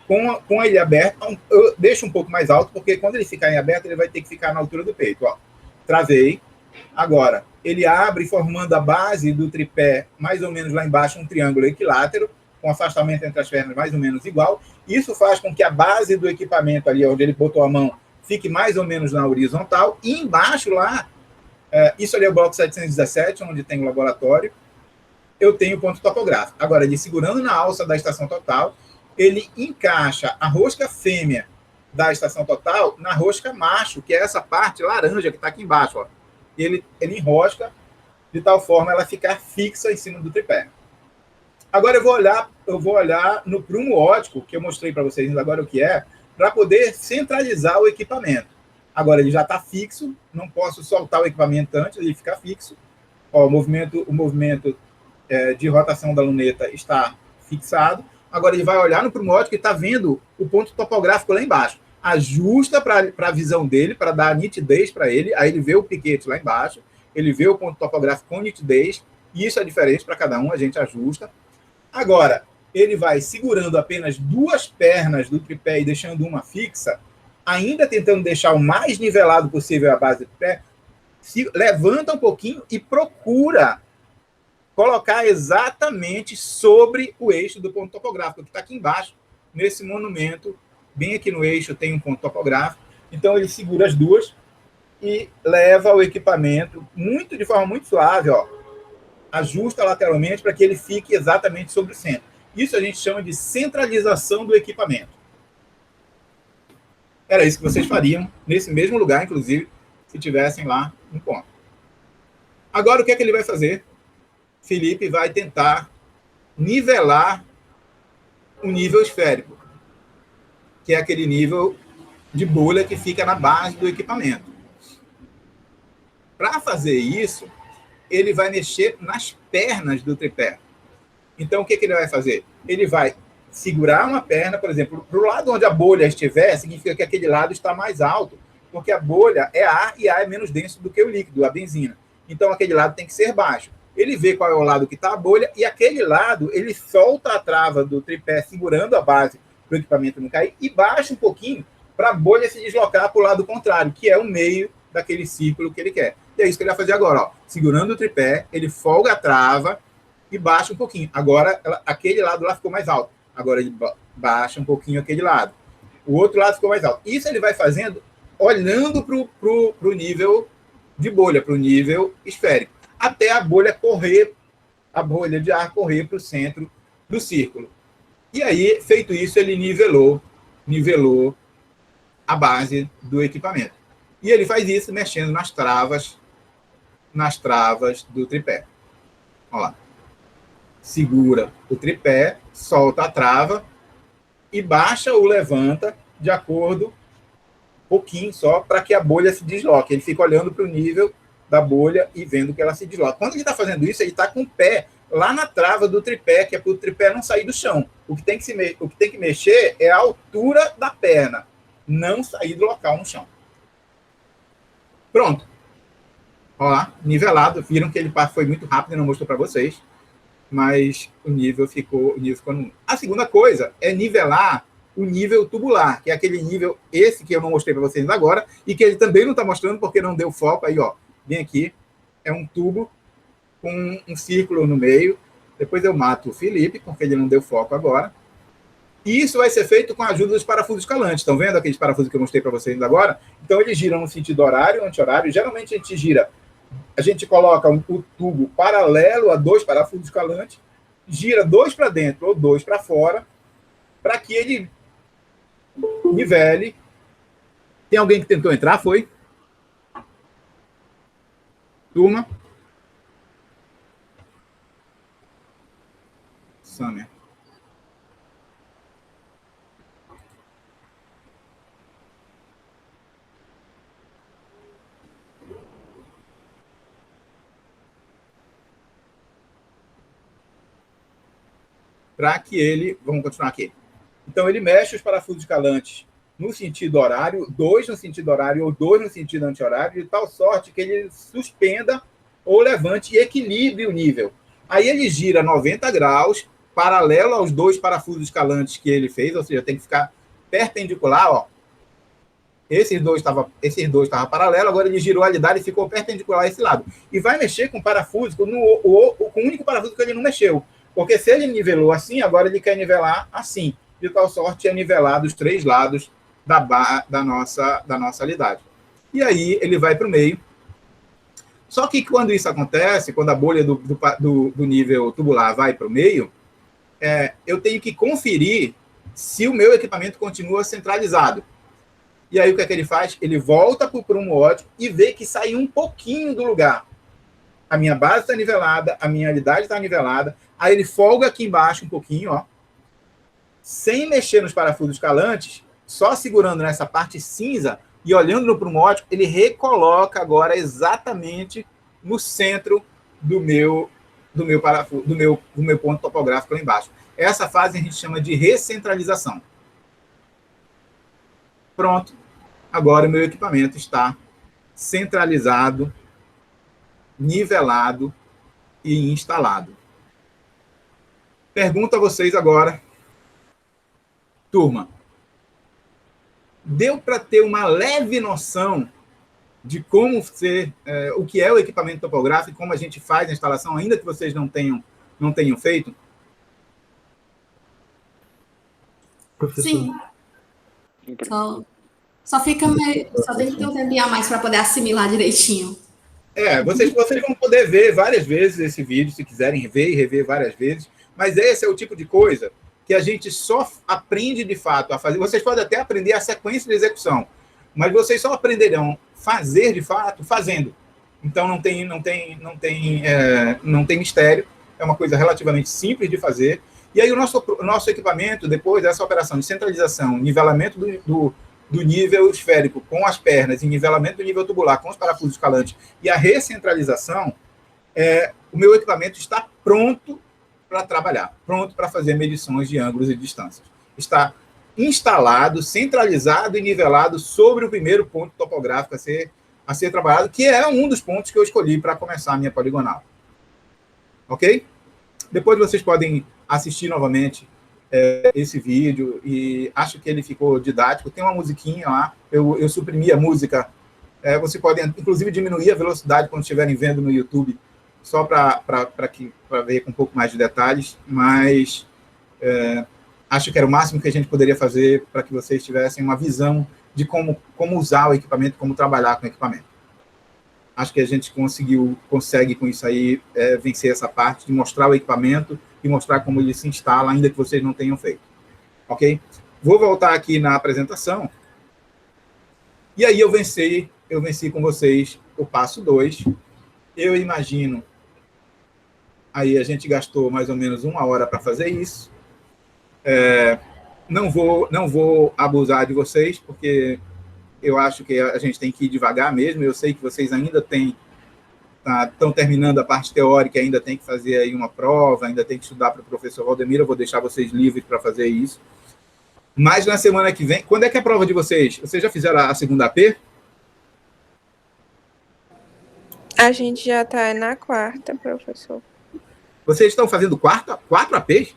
Speaker 1: com ele aberto. Eu deixo um pouco mais alto, porque quando ele ficar em aberto, ele vai ter que ficar na altura do peito. Ó, travei, Agora, ele abre formando a base do tripé, mais ou menos lá embaixo, um triângulo equilátero, com afastamento entre as pernas mais ou menos igual. Isso faz com que a base do equipamento ali, onde ele botou a mão, fique mais ou menos na horizontal. E embaixo lá, isso ali é o bloco 717, onde tem o laboratório, eu tenho o ponto topográfico. Agora, ele segurando na alça da estação total, ele encaixa a rosca fêmea da estação total na rosca macho, que é essa parte laranja que está aqui embaixo. Ó. Ele enrosca de tal forma ela ficar fixa em cima do tripé. Agora eu vou olhar no prumo óptico, que eu mostrei para vocês ainda agora o que é, para poder centralizar o equipamento. Agora ele já está fixo, não posso soltar o equipamento antes de ficar fixo. Ó, o movimento de rotação da luneta está fixado. Agora ele vai olhar no prumo óptico e está vendo o ponto topográfico lá embaixo. Ajusta para a visão dele, para dar nitidez para ele. Aí ele vê o piquete lá embaixo, ele vê o ponto topográfico com nitidez. E isso é diferente para cada um, a gente ajusta. Agora, ele vai segurando apenas duas pernas do tripé e deixando uma fixa, ainda tentando deixar o mais nivelado possível a base do tripé, se levanta um pouquinho e procura colocar exatamente sobre o eixo do ponto topográfico, que está aqui embaixo, nesse monumento, bem aqui no eixo tem um ponto topográfico. Então ele segura as duas e leva o equipamento de forma muito suave, ó, ajusta lateralmente para que ele fique exatamente sobre o centro. Isso a gente chama de centralização do equipamento. Era isso que vocês fariam nesse mesmo lugar, inclusive, se tivessem lá um ponto. Agora, o que é que ele vai fazer? Felipe vai tentar nivelar o nível esférico, que é aquele nível de bolha que fica na base do equipamento. Para fazer isso, ele vai mexer nas pernas do tripé. Então, o que ele vai fazer? Ele vai segurar uma perna, por exemplo, para o lado onde a bolha estiver, significa que aquele lado está mais alto, porque a bolha é ar e ar é menos denso do que o líquido, a benzina. Então, aquele lado tem que ser baixo. Ele vê qual é o lado que está a bolha e aquele lado, ele solta a trava do tripé, segurando a base para o equipamento não cair, e baixa um pouquinho para a bolha se deslocar para o lado contrário, que é o meio daquele círculo que ele quer. E é isso que ele vai fazer agora, ó. Segurando o tripé, ele folga a trava e baixa um pouquinho. Agora, aquele lado lá ficou mais alto. Agora ele baixa um pouquinho aquele lado. O outro lado ficou mais alto. Isso ele vai fazendo olhando para o nível de bolha, para o nível esférico, até a bolha de ar correr para o centro do círculo. E aí, feito isso, ele nivelou a base do equipamento. E ele faz isso mexendo nas travas do tripé. Olha lá. Segura o tripé, solta a trava e baixa ou levanta de acordo, pouquinho só, para que a bolha se desloque. Ele fica olhando para o nível da bolha e vendo que ela se desloca. Quando ele está fazendo isso, ele está com o pé lá na trava do tripé, que é para o tripé não sair do chão. O que tem que mexer é a altura da perna, não sair do local no chão. Pronto. Olha lá, nivelado. Viram que ele foi muito rápido e não mostrou para vocês, mas o nível ficou no... A segunda coisa é nivelar o nível tubular, que é aquele nível, esse que eu não mostrei para vocês agora, e que ele também não está mostrando porque não deu foco. Aí, ó, bem aqui, é um tubo com um círculo no meio. Depois eu mato o Felipe, porque ele não deu foco agora. E isso vai ser feito com a ajuda dos parafusos escalantes. Estão vendo aqueles parafusos que eu mostrei para vocês ainda agora? Então, eles giram no sentido horário, anti-horário. Geralmente, a gente coloca o tubo paralelo a dois parafusos escalantes, gira dois para dentro ou dois para fora, para que ele nivele. Tem alguém que tentou entrar? Foi? Turma? Sâmia. Para que ele... Vamos continuar aqui. Então, ele mexe os parafusos escalantes no sentido horário, dois no sentido horário ou dois no sentido anti-horário, de tal sorte que ele suspenda ou levante e equilibre o nível. Aí ele gira 90 graus, paralelo aos dois parafusos escalantes que ele fez, ou seja, tem que ficar perpendicular, ó. esses dois estavam paralelos, agora ele girou a alidade e ficou perpendicular a esse lado. E vai mexer com o parafuso, com o único parafuso que ele não mexeu. Porque se ele nivelou assim, agora ele quer nivelar assim. De tal sorte é nivelar dos 3 lados da nossa alidade. E aí ele vai para o meio. Só que quando isso acontece, quando a bolha do nível tubular vai para o meio, eu tenho que conferir se o meu equipamento continua centralizado. E aí o que é que ele faz? Ele volta para o prumo óptico e vê que saiu um pouquinho do lugar. A minha base está nivelada, a minha alidade está nivelada, aí ele folga aqui embaixo um pouquinho, ó, sem mexer nos parafusos calantes, só segurando nessa parte cinza e olhando no prumo óptico, ele recoloca agora exatamente no centro do meu ponto topográfico lá embaixo. Essa fase a gente chama de recentralização. Pronto. Agora o meu equipamento está centralizado, nivelado e instalado. Pergunto a vocês agora, turma, deu para ter uma leve noção de como o que é o equipamento topográfico, como a gente faz a instalação, ainda que vocês não tenham feito?
Speaker 4: Professor.
Speaker 3: Sim. Só tem que ter um tempinho a mais para poder assimilar direitinho.
Speaker 1: Vocês vão poder ver várias vezes esse vídeo, se quiserem ver e rever várias vezes, mas esse é o tipo de coisa que a gente só aprende de fato a fazer. Vocês podem até aprender a sequência de execução, mas vocês só aprenderão fazer de fato fazendo. Então não tem mistério, é uma coisa relativamente simples de fazer. E aí o nosso equipamento, depois dessa operação de centralização, nivelamento do nível esférico com as pernas e nivelamento do nível tubular com os parafusos calantes e a recentralização, o meu equipamento está pronto para trabalhar, pronto para fazer medições de ângulos e distâncias. Está instalado, centralizado e nivelado sobre o primeiro ponto topográfico a ser trabalhado, que é um dos pontos que eu escolhi para começar a minha poligonal. Ok? Depois vocês podem assistir novamente esse vídeo, e acho que ele ficou didático. Tem uma musiquinha lá, eu suprimi a música. Você pode, inclusive, diminuir a velocidade quando estiverem vendo no YouTube, só para ver com um pouco mais de detalhes, mas acho que era o máximo que a gente poderia fazer para que vocês tivessem uma visão de como usar o equipamento, como trabalhar com o equipamento. Acho que a gente consegue com isso aí vencer essa parte de mostrar o equipamento e mostrar como ele se instala, ainda que vocês não tenham feito. Ok? Vou voltar aqui na apresentação. E aí eu venci com vocês o passo 2. Eu imagino, aí a gente gastou mais ou menos 1 hora para fazer isso. Não vou abusar de vocês, porque eu acho que a gente tem que ir devagar mesmo. Eu sei que vocês ainda estão terminando a parte teórica, ainda tem que fazer aí uma prova, ainda tem que estudar para o professor Valdemiro. Eu vou deixar vocês livres para fazer isso. Mas na semana que vem, quando é que é a prova de vocês? Vocês já fizeram a segunda AP?
Speaker 6: A gente já está na 4ª, professor.
Speaker 1: Vocês estão fazendo 4 APs?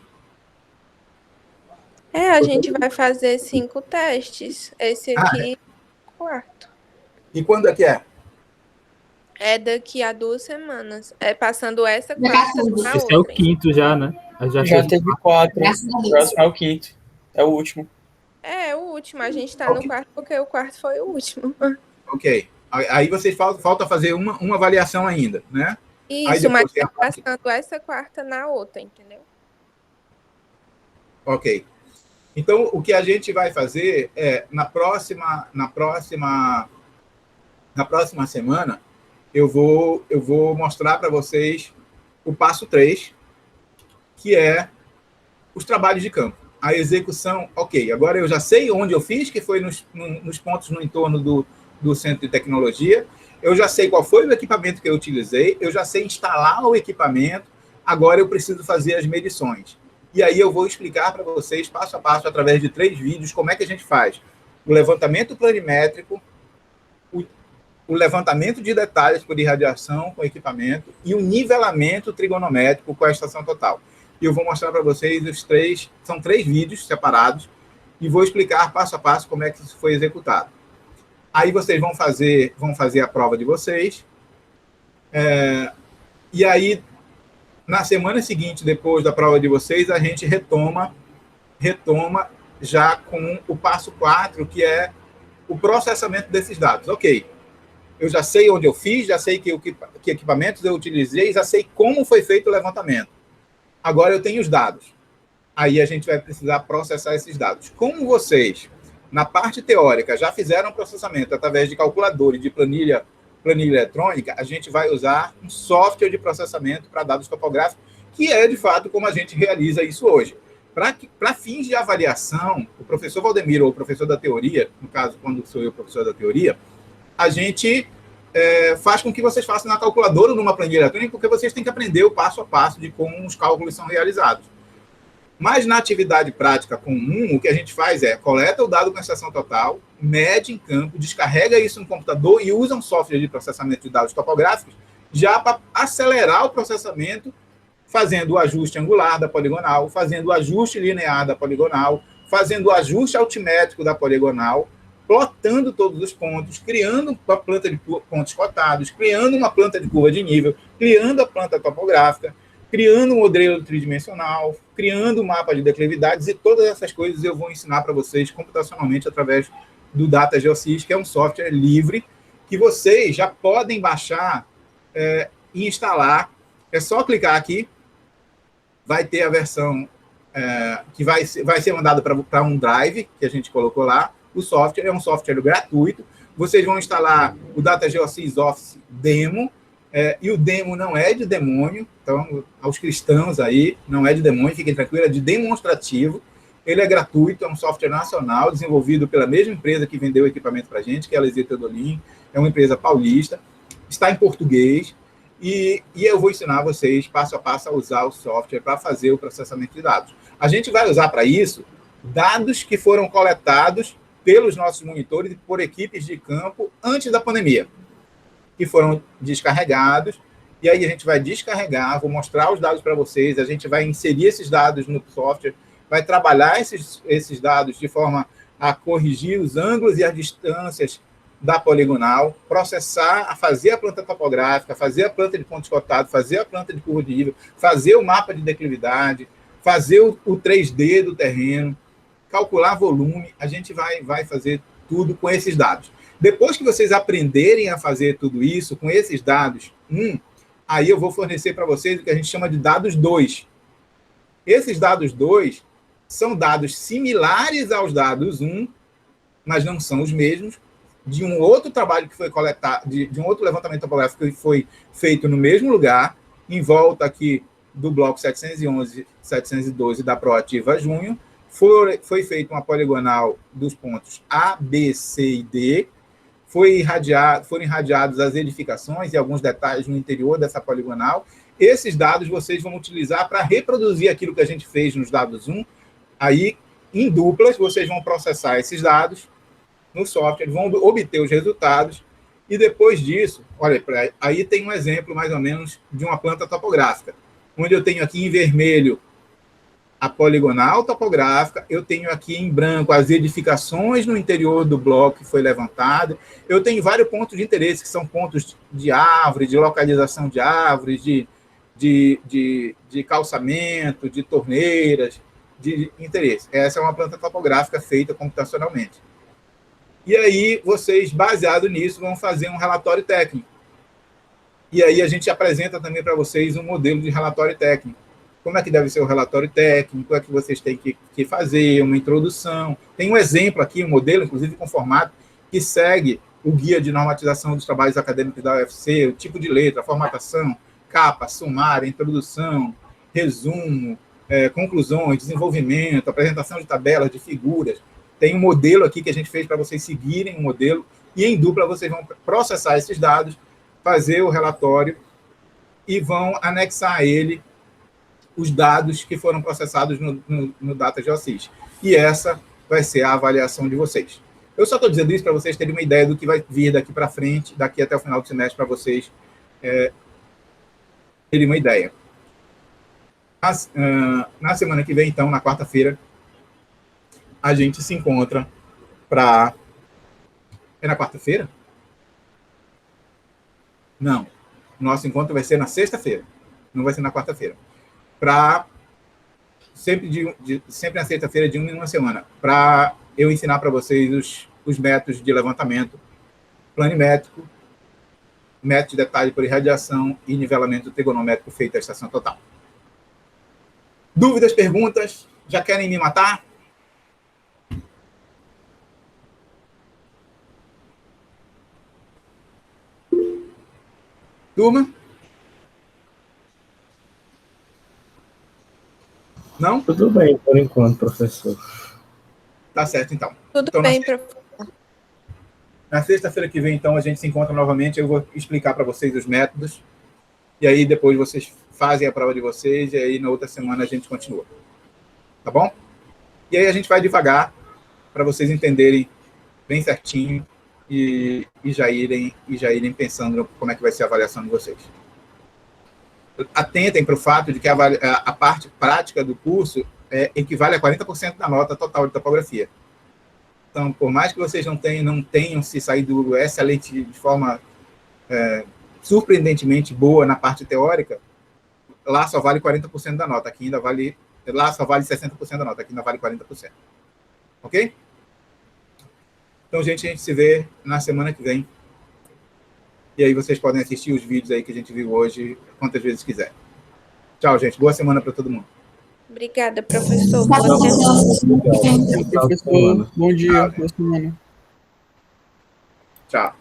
Speaker 6: A gente vai fazer 5 testes. Esse aqui, 4º.
Speaker 1: E quando é que é?
Speaker 6: É daqui a 2 semanas. Passando essa quarta na outra.
Speaker 4: Esse é o 5º já, né?
Speaker 5: Já teve 4. O próximo é o 5º. É o último.
Speaker 6: É o último. A gente está no 4º porque o 4º foi o último.
Speaker 1: Ok. Aí vocês falta fazer uma avaliação ainda, né?
Speaker 6: Isso, mas tá passando essa quarta na outra, entendeu?
Speaker 1: Ok. Então, o que a gente vai fazer na próxima semana, eu vou mostrar para vocês o passo 3, que é os trabalhos de campo. A execução, ok. Agora eu já sei onde eu fiz, que foi nos pontos no entorno do Centro de Tecnologia. Eu já sei qual foi o equipamento que eu utilizei, eu já sei instalar o equipamento, agora eu preciso fazer as medições. E aí eu vou explicar para vocês, passo a passo, através de 3 vídeos, como é que a gente faz o levantamento planimétrico, o levantamento de detalhes por irradiação com o equipamento e o nivelamento trigonométrico com a estação total. E eu vou mostrar para vocês são 3 vídeos separados, e vou explicar passo a passo como é que isso foi executado. Aí vocês vão fazer a prova de vocês. E aí, na semana seguinte, depois da prova de vocês, a gente retoma já com o passo 4, que é o processamento desses dados. Ok, eu já sei onde eu fiz, já sei que equipamentos eu utilizei, já sei como foi feito o levantamento. Agora eu tenho os dados. Aí a gente vai precisar processar esses dados. Como vocês, na parte teórica, já fizeram processamento através de calculador e de planilha eletrônica, a gente vai usar um software de processamento para dados topográficos, que é, de fato, como a gente realiza isso hoje. Para fins de avaliação, o professor Valdemiro, ou o professor da teoria, no caso, quando sou eu o professor da teoria, a gente faz com que vocês façam na calculadora ou numa planilha eletrônica, porque vocês têm que aprender o passo a passo de como os cálculos são realizados. Mas na atividade prática comum, o que a gente faz é coleta o dado com extração total, mede em campo, descarrega isso no computador e usa um software de processamento de dados topográficos já para acelerar o processamento, fazendo o ajuste angular da poligonal, fazendo o ajuste linear da poligonal, fazendo o ajuste altimétrico da poligonal, plotando todos os pontos, criando uma planta de pontos cotados, criando uma planta de curva de nível, criando a planta topográfica, criando um modelo tridimensional, criando um mapa de declividades, e todas essas coisas eu vou ensinar para vocês computacionalmente através do Data Geosys, que é um software livre que vocês já podem baixar e instalar. É só clicar aqui, vai ter a versão que vai ser mandada para um drive que a gente colocou lá. O software é um software gratuito. Vocês vão instalar o Data Geosys Office Demo, e o demo não é de demônio, então, aos cristãos aí, não é de demônio, fiquem tranquilos, é de demonstrativo. Ele é gratuito, é um software nacional, desenvolvido pela mesma empresa que vendeu o equipamento para a gente, que é a Lesir Teodolin, é uma empresa paulista, está em português, e eu vou ensinar vocês, passo a passo, a usar o software para fazer o processamento de dados. A gente vai usar para isso dados que foram coletados pelos nossos monitores e por equipes de campo antes da pandemia, que foram descarregados, e aí a gente vai descarregar, vou mostrar os dados para vocês, a gente vai inserir esses dados no software, vai trabalhar esses dados de forma a corrigir os ângulos e as distâncias da poligonal, processar, fazer a planta topográfica, fazer a planta de pontos cotados, fazer a planta de curva de nível, fazer o mapa de declividade, fazer o 3D do terreno, calcular volume, a gente vai fazer tudo com esses dados. Depois que vocês aprenderem a fazer tudo isso, com esses dados, aí eu vou fornecer para vocês o que a gente chama de dados 2. Esses dados 2 são dados similares aos dados 1, mas não são os mesmos, de um outro trabalho que foi coletado, de um outro levantamento topográfico que foi feito no mesmo lugar, em volta aqui do bloco 711, 712 da Proativa Junho. Foi feita uma poligonal dos pontos A, B, C e D, foram irradiados as edificações e alguns detalhes no interior dessa poligonal. Esses dados vocês vão utilizar para reproduzir aquilo que a gente fez nos dados 1. Aí, em duplas, vocês vão processar esses dados no software, vão obter os resultados, e depois disso, olha, aí tem um exemplo, mais ou menos, de uma planta topográfica, onde eu tenho aqui em vermelho a poligonal topográfica, eu tenho aqui em branco as edificações no interior do bloco que foi levantado, eu tenho vários pontos de interesse, que são pontos de árvore, de localização de árvores, de calçamento, de torneiras, de interesse. Essa é uma planta topográfica feita computacionalmente. E aí, vocês, baseado nisso, vão fazer um relatório técnico. E aí a gente apresenta também para vocês um modelo de relatório técnico. Como é que deve ser o relatório técnico, é que vocês têm que fazer, uma introdução. Tem um exemplo aqui, um modelo, inclusive com formato, que segue o guia de normatização dos trabalhos acadêmicos da UFC, o tipo de letra, formatação, capa, sumário, introdução, resumo, conclusões, desenvolvimento, apresentação de tabelas, de figuras. Tem um modelo aqui que a gente fez para vocês seguirem o modelo, e em dupla vocês vão processar esses dados, fazer o relatório e vão anexar a ele os dados que foram processados no Data Geosys. E essa vai ser a avaliação de vocês. Eu só estou dizendo isso para vocês terem uma ideia do que vai vir daqui para frente, daqui até o final do semestre, para vocês terem uma ideia. Na semana que vem, então, na quarta-feira, a gente se encontra para É na quarta-feira? Não. Nosso encontro vai ser na sexta-feira. Não vai ser na quarta-feira. Sempre na sexta-feira, de uma semana. Para eu ensinar para vocês os métodos de levantamento planimétrico, método de detalhe por irradiação e nivelamento trigonométrico feito à estação total. Dúvidas, perguntas? Já querem me matar? Turma? Não?
Speaker 4: Tudo bem, por enquanto, professor.
Speaker 1: Tá certo, então.
Speaker 6: Tudo
Speaker 1: Então,
Speaker 6: bem, professor.
Speaker 1: Na sexta-feira que vem, então, a gente se encontra novamente. Eu vou explicar para vocês os métodos. E aí, depois, vocês fazem a prova de vocês. E aí, na outra semana, a gente continua. Tá bom? E aí, a gente vai devagar para vocês entenderem bem certinho e já irem pensando como é que vai ser a avaliação de vocês. Atentem para o fato de que a parte prática do curso equivale a 40% da nota total de topografia. Então, por mais que vocês não tenham se saído excelente de forma surpreendentemente boa na parte teórica, lá só vale 40% da nota. Aqui ainda vale... Lá só vale 60% da nota. Aqui ainda vale 40%. Ok? Então, gente, a gente se vê na semana que vem. E aí vocês podem assistir os vídeos aí que a gente viu hoje, quantas vezes quiser. Tchau, gente. Boa semana para todo mundo.
Speaker 6: Obrigada, professor.
Speaker 5: Professor, bom dia, boa semana.
Speaker 1: Tchau.